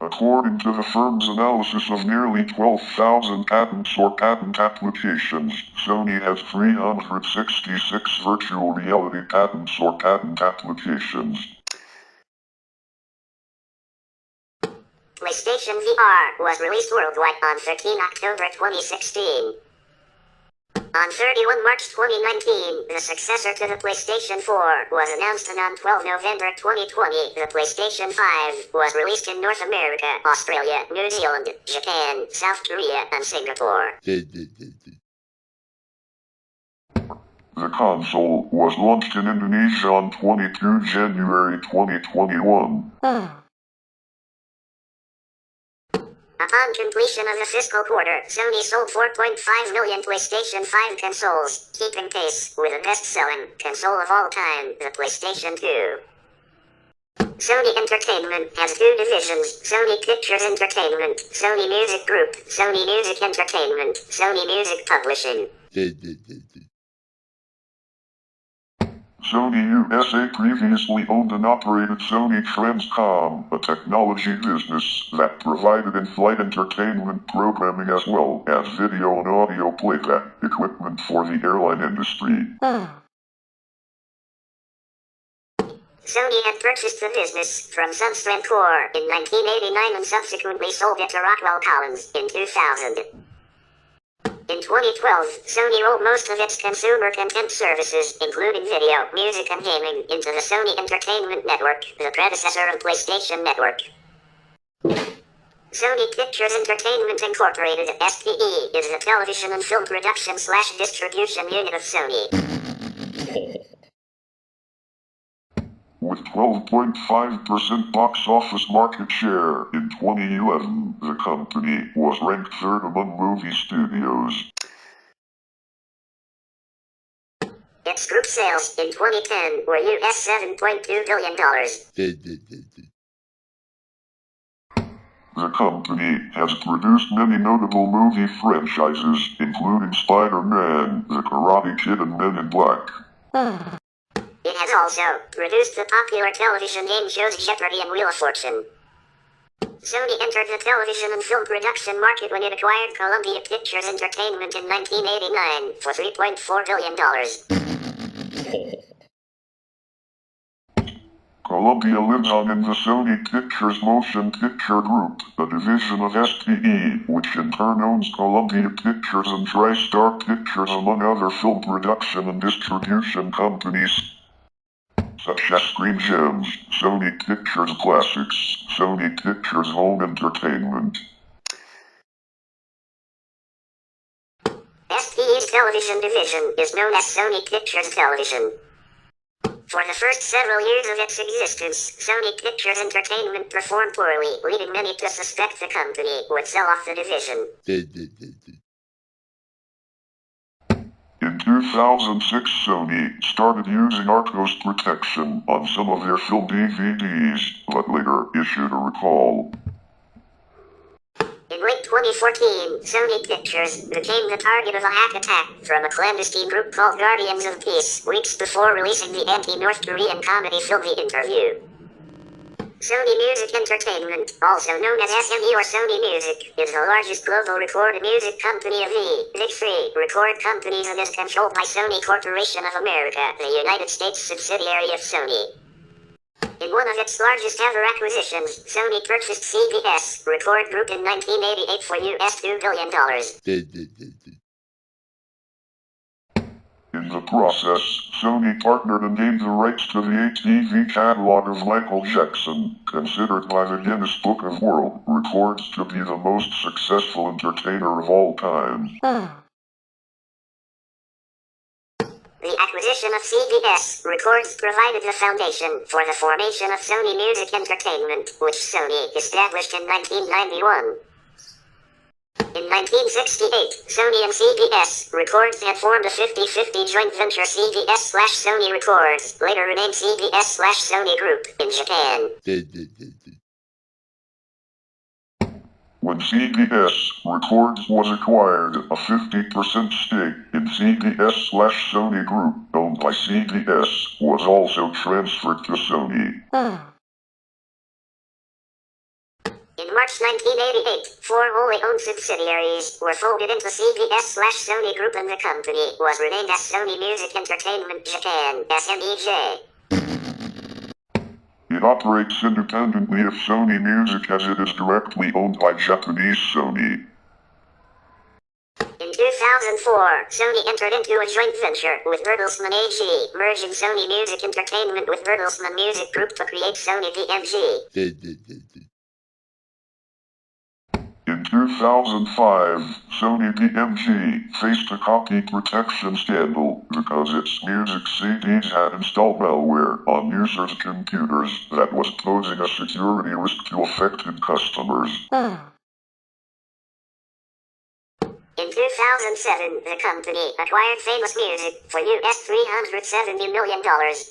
According to the firm's analysis of nearly 12,000 patents or patent applications, Sony has 366 virtual reality patents or patent applications. PlayStation VR was released worldwide on 13 October 2016. On 31 March 2019, the successor to the PlayStation 4 was announced, and on 12 November 2020, the PlayStation 5 was released in North America, Australia, New Zealand, Japan, South Korea, and Singapore. The console was launched in Indonesia on 22 January 2021. Upon completion of the fiscal quarter, Sony sold 4.5 million PlayStation 5 consoles, keeping pace with the best-selling console of all time, the PlayStation 2. Sony Entertainment has two divisions: Sony Pictures Entertainment, Sony Music Group, Sony Music Entertainment, Sony Music Publishing. Sony USA previously owned and operated Sony Transcom, a technology business that provided in-flight entertainment programming as well as video and audio playback equipment for the airline industry. Sony had purchased the business from Sunstrand Corp in 1989 and subsequently sold it to Rockwell Collins in 2000. In 2012, Sony rolled most of its consumer content services, including video, music, and gaming, into the Sony Entertainment Network, the predecessor of PlayStation Network. Sony Pictures Entertainment Incorporated, SPE, is the television and film production/distribution unit of Sony. With 12.5% box office market share in 2011, the company was ranked third among movie studios. Its group sales in 2010 were US $7.2 billion. The company has produced many notable movie franchises, including Spider-Man, The Karate Kid, and Men in Black. It has also produced the popular television game shows Jeopardy and Wheel of Fortune. Sony entered the television and film production market when it acquired Columbia Pictures Entertainment in 1989 for $3.4 billion. Columbia lives on in the Sony Pictures Motion Picture Group, a division of SPE, which in turn owns Columbia Pictures and TriStar Pictures among other film production and distribution companies, such as Screen Gems, Sony Pictures Classics, Sony Pictures Home Entertainment. SPE's television division is known as Sony Pictures Television. For the first several years of its existence, Sony Pictures Entertainment performed poorly, leading many to suspect the company would sell off the division. In 2006, Sony started using Arcos protection on some of their film DVDs, but later issued a recall. In late 2014, Sony Pictures became the target of a hack attack from a clandestine group called Guardians of Peace, weeks before releasing the anti-North Korean comedy film The Interview. Sony Music Entertainment, also known as SME or Sony Music, is the largest global recorded music company of the Big Three record companies and is controlled by Sony Corporation of America, the United States subsidiary of Sony. In one of its largest ever acquisitions, Sony purchased CBS Record Group in 1988 for US $2 billion. In the process, Sony partnered and gained the rights to the ATV catalog of Michael Jackson, considered by the Guinness Book of World Records to be the most successful entertainer of all time. The acquisition of CBS Records provided the foundation for the formation of Sony Music Entertainment, which Sony established in 1991. In 1968, Sony and CBS Records had formed a 50-50 joint venture CBS/Sony Records, later renamed CBS/Sony Group, in Japan. When CBS Records was acquired, a 50% stake in CBS/Sony Group, owned by CBS, was also transferred to Sony. In March 1988, 4 wholly owned subsidiaries were folded into CBS/Sony Group and the company was renamed as Sony Music Entertainment Japan, SMEJ. It operates independently of Sony Music as it is directly owned by Japanese Sony. In 2004, Sony entered into a joint venture with Bertelsmann AG, merging Sony Music Entertainment with Bertelsmann Music Group to create Sony BMG. In 2005, Sony BMG faced a copy protection scandal because its music CDs had installed malware on users' computers that was posing a security risk to affected customers. In 2007, the company acquired Famous Music for US $370 million,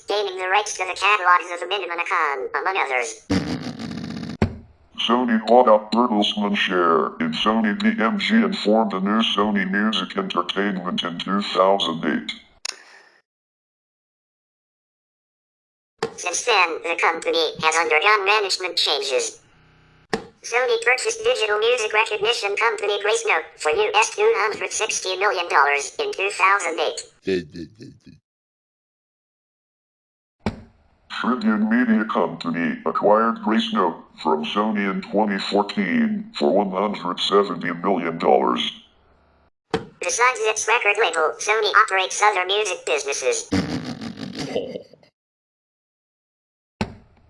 gaining the rights to the catalogs of Eminem and A.K.A, among others. Sony bought out Bertelsmann share in Sony BMG and formed a new Sony Music Entertainment in 2008. Since then, the company has undergone management changes. Sony purchased digital music recognition company GraceNote for US $260 million in 2008. Tribune Media Company acquired GraceNote from Sony in 2014 for $170 million. Besides its record label, Sony operates other music businesses.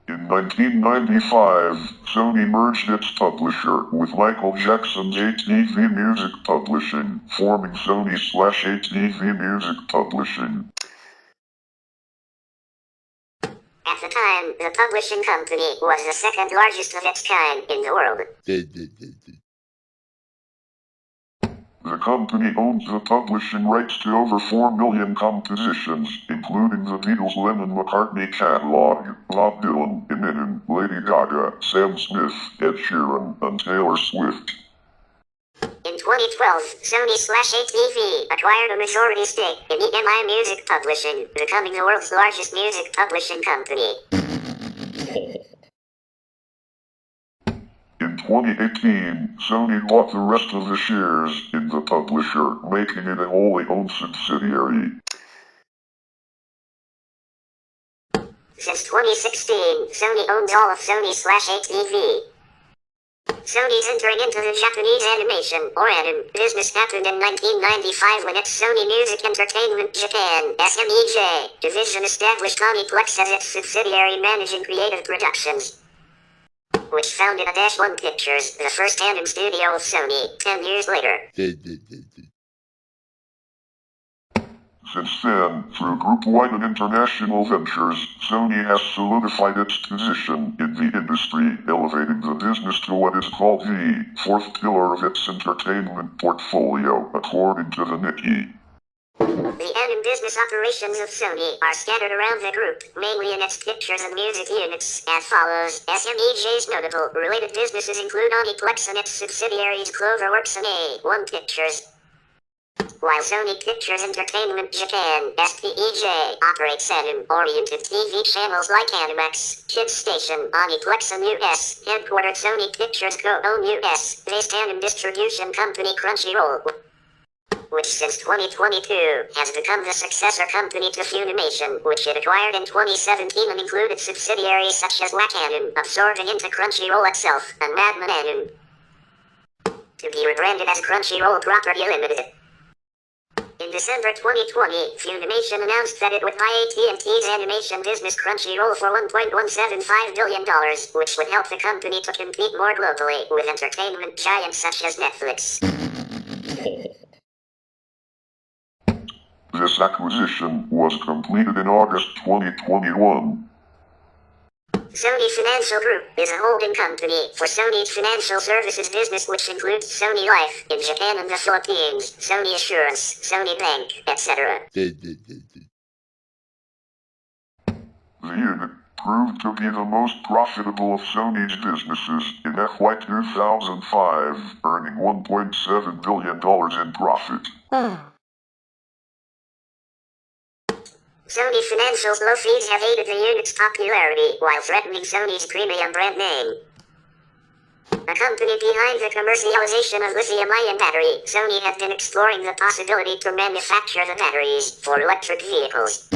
In 1995, Sony merged its publisher with Michael Jackson's ATV Music Publishing, forming Sony/ATV Music Publishing. At the time, the publishing company was the second largest of its kind in the world. The company owns the publishing rights to over 4 million compositions, including the Beatles' Lennon-McCartney catalog, Bob Dylan, Eminem, Lady Gaga, Sam Smith, Ed Sheeran, and Taylor Swift. In 2012, Sony/A.K.A. acquired a majority stake in EMI Music Publishing, becoming the world's largest music publishing company. In 2018, Sony bought the rest of the shares in the publisher, making it a wholly owned subsidiary. Since 2016, Sony owns all of Sony/A.K.A. Sony's entering into the Japanese animation, or anime, business happened in 1995 when its Sony Music Entertainment Japan (SMEJ) division established Aniplex as its subsidiary managing creative productions, which founded A.K.A. Pictures, the first anime studio of Sony, 10 years later. Since then, through group-wide and international ventures, Sony has solidified its position in the industry, elevating the business to what is called the fourth pillar of its entertainment portfolio, according to the Nikkei. The anime business operations of Sony are scattered around the group, mainly in its pictures and music units, as follows. SMEJ's notable related businesses include Aniplex and its subsidiaries Cloverworks and A1 Pictures, while Sony Pictures Entertainment Japan (SPEJ) operates anime-oriented TV channels like Animax, Kids Station, Aniplex and US, headquartered Sony Pictures co-own US-based anime distribution company Crunchyroll, which since 2022 has become the successor company to Funimation, which it acquired in 2017 and included subsidiaries such as Wakanim, absorbing into Crunchyroll itself, and Madman Anime, to be rebranded as Crunchyroll Property Limited. In December 2020, Funimation announced that it would buy AT&T's animation business Crunchyroll for $1.175 billion, which would help the company to compete more globally with entertainment giants such as Netflix. This acquisition was completed in August 2021. Sony Financial Group is a holding company for Sony's financial services business, which includes Sony Life in Japan and the Philippines, Sony Assurance, Sony Bank, etc. The unit proved to be the most profitable of Sony's businesses in FY 2005, earning $1.7 billion in profit. Sony Financial's low fees have aided the unit's popularity while threatening Sony's premium brand name. A company behind the commercialization of lithium-ion battery, Sony has been exploring the possibility to manufacture the batteries for electric vehicles.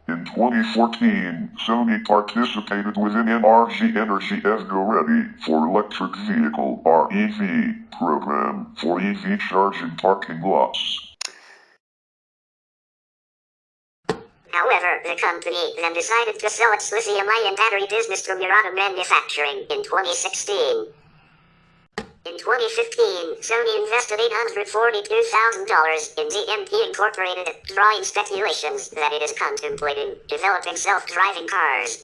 In 2014, Sony participated within NRG Energy EVGO Ready for Electric Vehicle (REV) program for EV charging parking lots. However, the company then decided to sell its lithium-ion battery business to Murata Manufacturing in 2016. In 2015, Sony invested $842,000 in DMP Incorporated, drawing speculations that it is contemplating developing self-driving cars.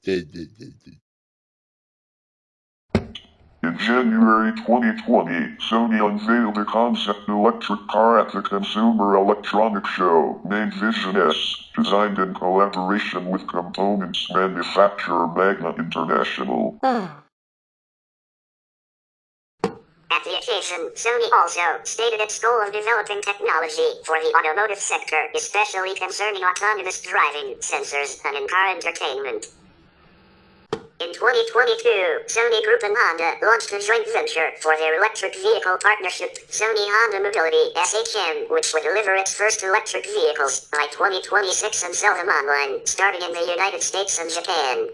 In January 2020, Sony unveiled a concept electric car at the Consumer Electronics Show, named Vision S, designed in collaboration with components manufacturer Magna International. At the occasion, Sony also stated its goal of developing technology for the automotive sector, especially concerning autonomous driving, sensors, and in-car entertainment. In 2022, Sony Group and Honda launched a joint venture for their electric vehicle partnership, Sony Honda Mobility (SHM), which would deliver its first electric vehicles by 2026 and sell them online, starting in the United States and Japan.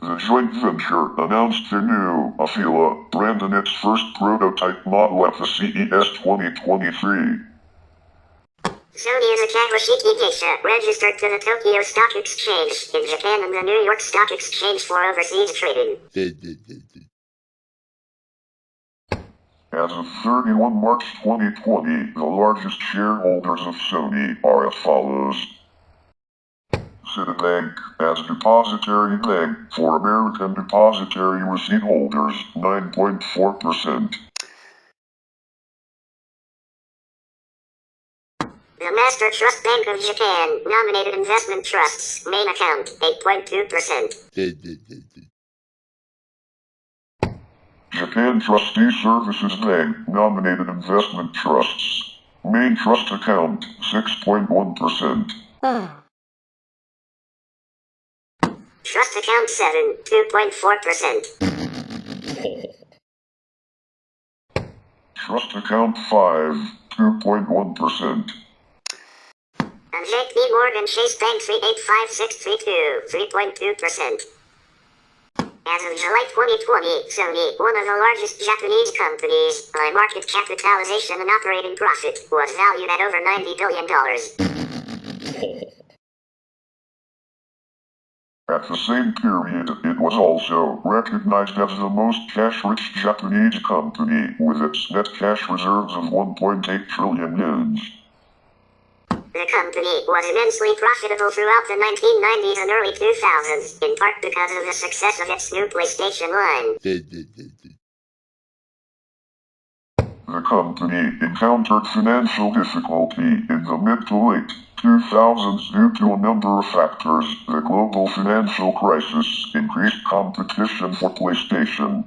The joint venture announced the new Afeela brand and its first prototype model at the CES 2023. Sony is a Kawashiki Geisha, registered to the Tokyo Stock Exchange in Japan and the New York Stock Exchange for overseas trading. As of 31 March 2020, the largest shareholders of Sony are as follows. Citibank as depositary bank for American depositary receipt holders, 9.4%. The Master Trust Bank of Japan, nominated investment trusts, main account, 8.2%. Japan Trustee Services Bank, nominated investment trusts. Main trust account, 6.1%. Trust account 7, 2.4%. Trust account 5, 2.1%. And JP Morgan Chase Bank 385632, 3.2%. As of July 2020, Sony, one of the largest Japanese companies, by market capitalization and operating profit, was valued at over $90 billion. At the same period, it was also recognized as the most cash-rich Japanese company, with its net cash reserves of 1.8 trillion yen. The company was immensely profitable throughout the 1990s and early 2000s, in part because of the success of its new PlayStation line. The company encountered financial difficulty in the mid to late 2000s due to a number of factors. The global financial crisis, increased competition for PlayStation,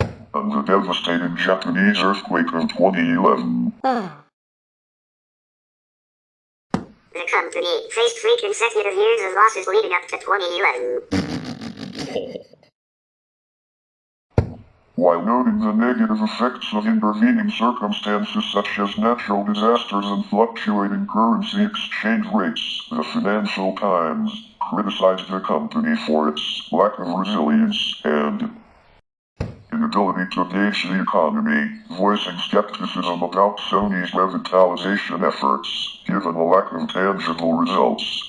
and the devastating Japanese earthquake of 2011. The company faced 3 consecutive years of losses leading up to 2011. While noting the negative effects of intervening circumstances such as natural disasters and fluctuating currency exchange rates, the Financial Times criticized the company for its lack of resilience and inability to gauge the economy, voicing skepticism about Sony's revitalization efforts, given a lack of tangible results.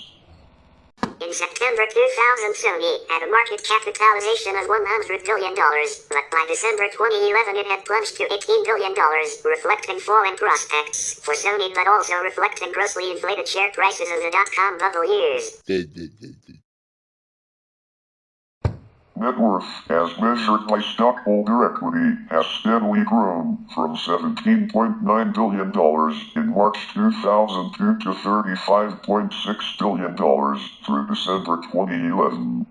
In September 2000, Sony had a market capitalization of $100 billion, but by December 2011 it had plunged to $18 billion, reflecting falling prospects for Sony but also reflecting grossly inflated share prices of the dot-com bubble years. Net worth, as measured by stockholder equity, has steadily grown from $17.9 billion in March 2002 to $35.6 billion through December 2011.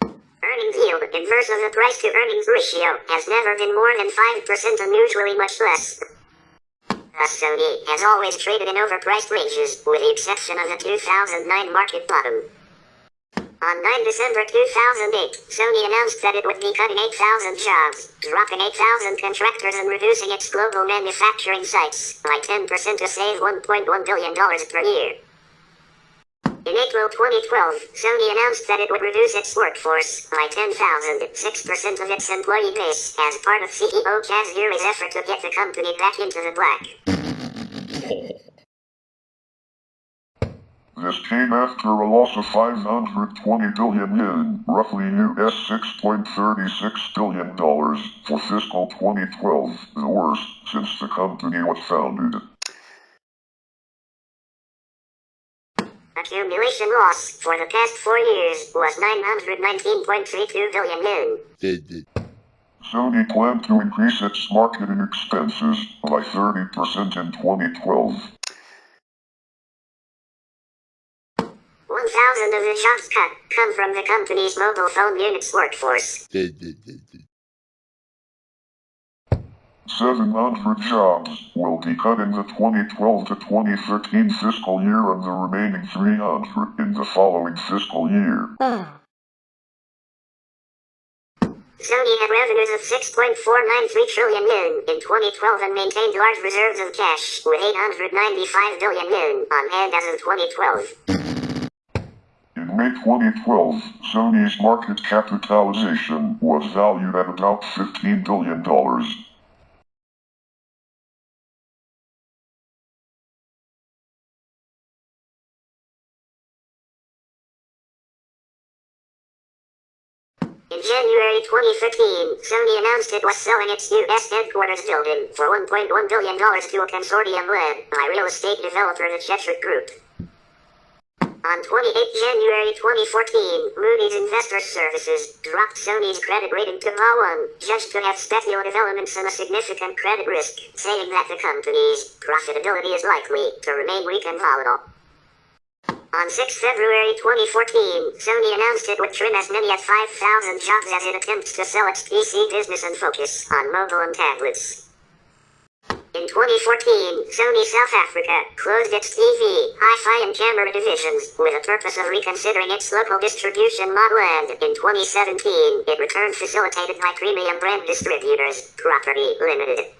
Earnings yield, inverse of the price-to-earnings ratio, has never been more than 5% and usually much less. Thus Sony has always traded in overpriced ranges, with the exception of the 2009 market bottom. On 9 December 2008, Sony announced that it would be cutting 8,000 jobs, dropping 8,000 contractors and reducing its global manufacturing sites by 10% to save $1.1 billion per year. In April 2012, Sony announced that it would reduce its workforce by 10,000, 6% of its employee base, as part of CEO Kazuhira's effort to get the company back into the black. This came after a loss of 520 billion yen, roughly US $6.36 billion, for fiscal 2012, the worst since the company was founded. Accumulation loss for the past 4 years was 919.32 billion yen. Sony planned to increase its marketing expenses by 30% in 2012. 1,000 of the jobs cut come from the company's mobile phone unit's workforce. 700 jobs will be cut in the 2012 to 2013 fiscal year and the remaining 300 in the following fiscal year. Sony had revenues of 6.493 trillion yen in 2012 and maintained large reserves of cash, with 895 billion yen on hand as of 2012. In May 2012, Sony's market capitalization was valued at about $15 billion. In January 2015, Sony announced it was selling its U.S. headquarters building for $1.1 billion to a consortium led by real estate developer the Cheshire Group. On 28 January 2014, Moody's Investors Services dropped Sony's credit rating to A1, judged to have speculative elements and a significant credit risk, saying that the company's profitability is likely to remain weak and volatile. On 6 February 2014, Sony announced it would trim as many as 5,000 jobs as it attempts to sell its PC business and focus on mobile and tablets. In 2014, Sony South Africa closed its TV, hi-fi and camera divisions with the purpose of reconsidering its local distribution model, and in 2017, it returned facilitated by Premium Brand Distributors, Property Limited.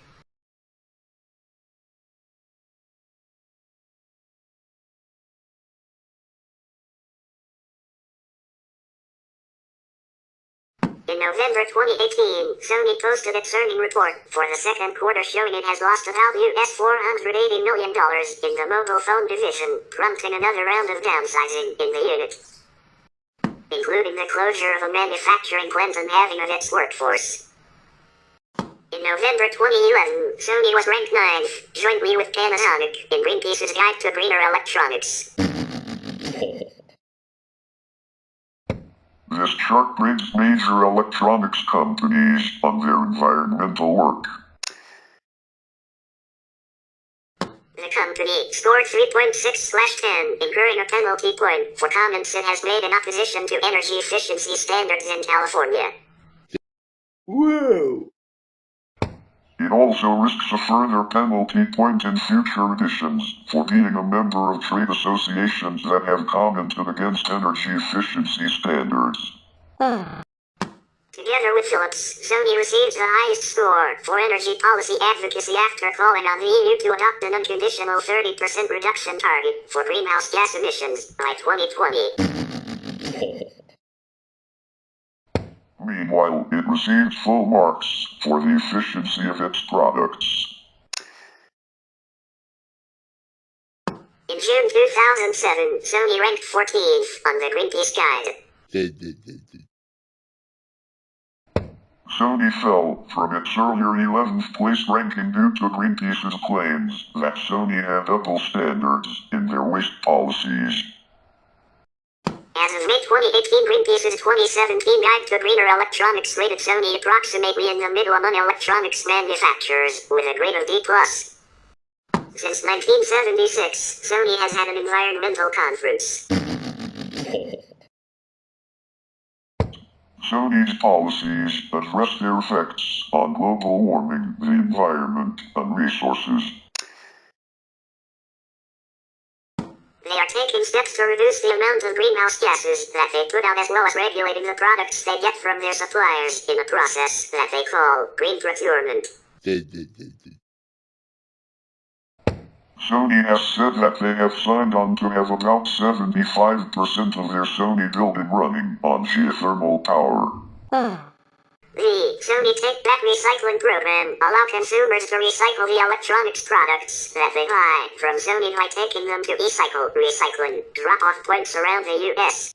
In November 2018, Sony posted its earnings report for the second quarter, showing it has lost about $480 million in the mobile phone division, prompting another round of downsizing in the unit, including the closure of a manufacturing plant and halving of its workforce. In November 2011, Sony was ranked 9th, jointly with Panasonic, in Greenpeace's Guide to Greener Electronics. This chart grades major electronics companies on their environmental work. The company scored 3.6/10, incurring a penalty point for comments it has made in opposition to energy efficiency standards in California. Whoa! It also risks a further penalty point in future editions for being a member of trade associations that have commented against energy efficiency standards. Together with Philips, Sony receives the highest score for energy policy advocacy after calling on the EU to adopt an unconditional 30% reduction target for greenhouse gas emissions by 2020. Meanwhile, it received full marks for the efficiency of its products. In June 2007, Sony ranked 14th on the Greenpeace Guide. Sony fell from its earlier 11th place ranking due to Greenpeace's claims that Sony had double standards in their waste policies. As of May 2018, Greenpeace's 2017 Guide to Greener Electronics rated Sony approximately in the middle among electronics manufacturers, with a grade of D+. Since 1976, Sony has had an environmental conference. Sony's policies address their effects on global warming, the environment, and resources. They are taking steps to reduce the amount of greenhouse gases that they put out, as well as regulating the products they get from their suppliers in a process that they call green procurement. Sony has said that they have signed on to have about 75% of their Sony building running on geothermal power. The Sony Take Back Recycling program allows consumers to recycle the electronics products that they buy from Sony by taking them to e-cycle recycling drop-off points around the U.S.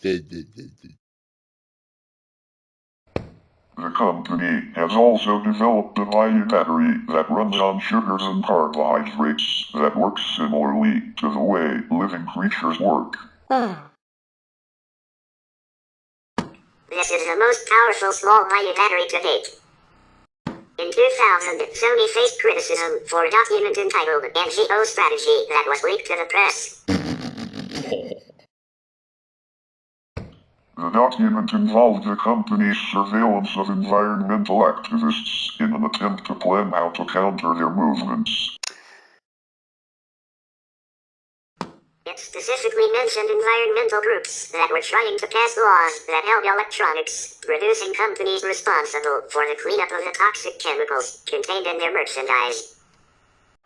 The company has also developed a value battery that runs on sugars and carbohydrates that works similarly to the way living creatures work. This is the most powerful small value battery to date. In 2000, Sony faced criticism for a document entitled NGO Strategy that was leaked to the press. The document involved the company's surveillance of environmental activists in an attempt to plan how to counter their movements. It specifically mentioned environmental groups that were trying to pass laws that held electronics producing companies responsible for the cleanup of the toxic chemicals contained in their merchandise.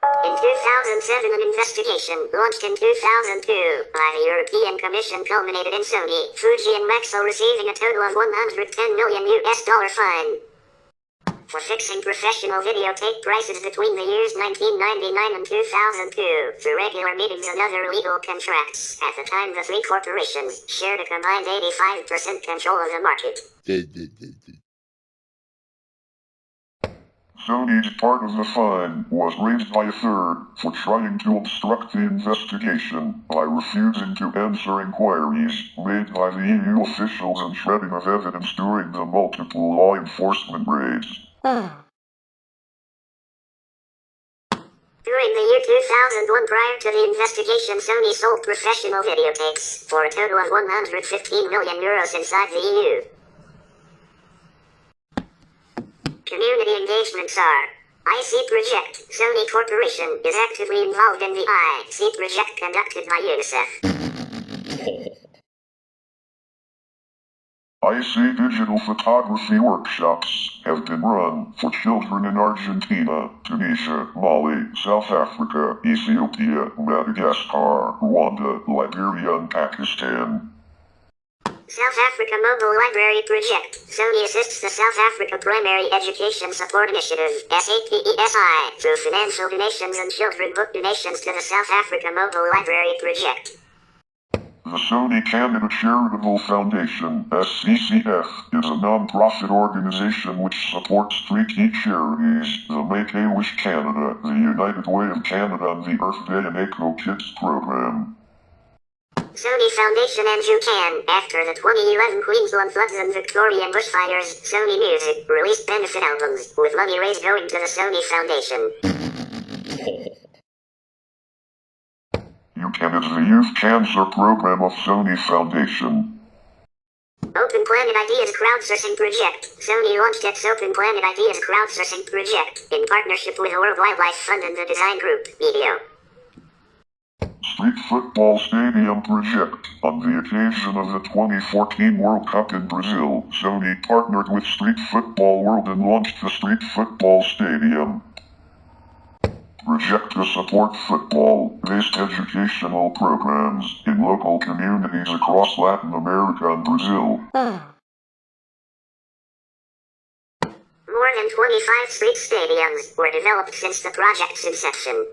In 2007, an investigation launched in 2002 by the European Commission culminated in Sony, Fuji and Maxell receiving a total of $110 million fine. for fixing professional videotape prices between the years 1999 and 2002 through regular meetings and other legal contracts. At the time, the three corporations shared a combined 85% control of the market. Sony's part of the fine was raised by a third for trying to obstruct the investigation by refusing to answer inquiries made by the EU officials and shredding of evidence during the multiple law enforcement raids. During the year 2001, prior to the investigation, Sony sold professional videotapes for a total of 115 million euros inside the EU. Community engagements are: IC Project. Sony Corporation is actively involved in the IC Project conducted by UNICEF. IC digital photography workshops have been run for children in Argentina, Tunisia, Mali, South Africa, Ethiopia, Madagascar, Rwanda, Liberia, and Pakistan. South Africa Mobile Library Project. Sony assists the South Africa Primary Education Support Initiative, A.K.A, through financial donations and children book donations to the South Africa Mobile Library Project. The Sony Canada Charitable Foundation, SCCF, is a non-profit organization which supports three key charities: the Make-A-Wish Canada, the United Way of Canada, and the Earth Day and A.K.A Kids program. Sony Foundation and UCAN. After the 2011 Queensland floods and Victorian bushfires, Sony Music released benefit albums, with money raised going to the Sony Foundation. UCAN is the Youth Cancer Program of Sony Foundation. Open Planet Ideas Crowdsourcing Project. Sony launched its Open Planet Ideas Crowdsourcing Project, in partnership with the World Wildlife Fund and the design group, Medio. Street Football Stadium Project. On the occasion of the 2014 World Cup in Brazil, Sony partnered with Street Football World and launched the Street Football Stadium project to support football-based educational programs in local communities across Latin America and Brazil. More than 25 street stadiums were developed since the project's inception.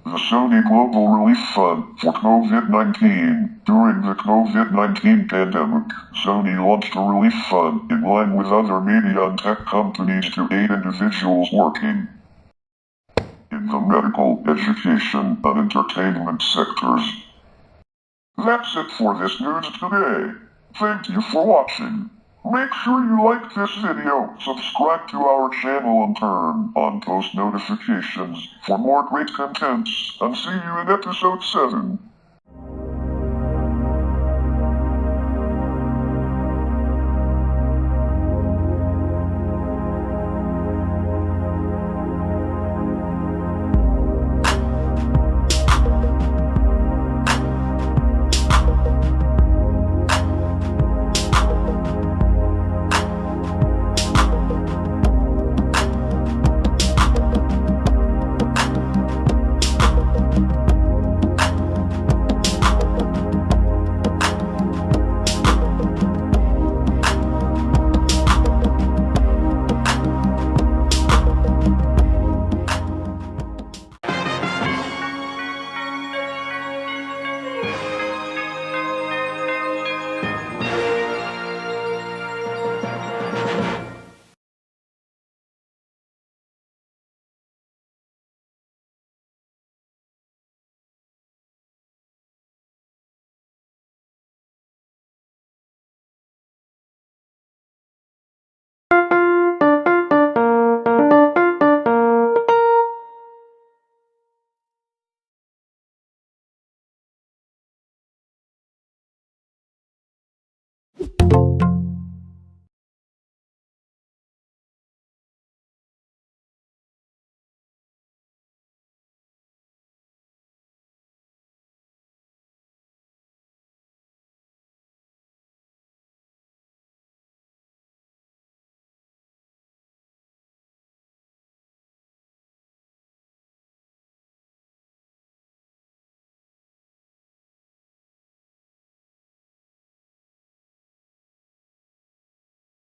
The Sony Global Relief Fund for COVID-19. During the COVID-19 pandemic, Sony launched a relief fund in line with other media and tech companies to aid individuals working in the medical, education, and entertainment sectors. That's it for this news today. Thank you for watching. Make sure you like this video, subscribe to our channel, and turn on post notifications for more great contents, and see you in episode 7.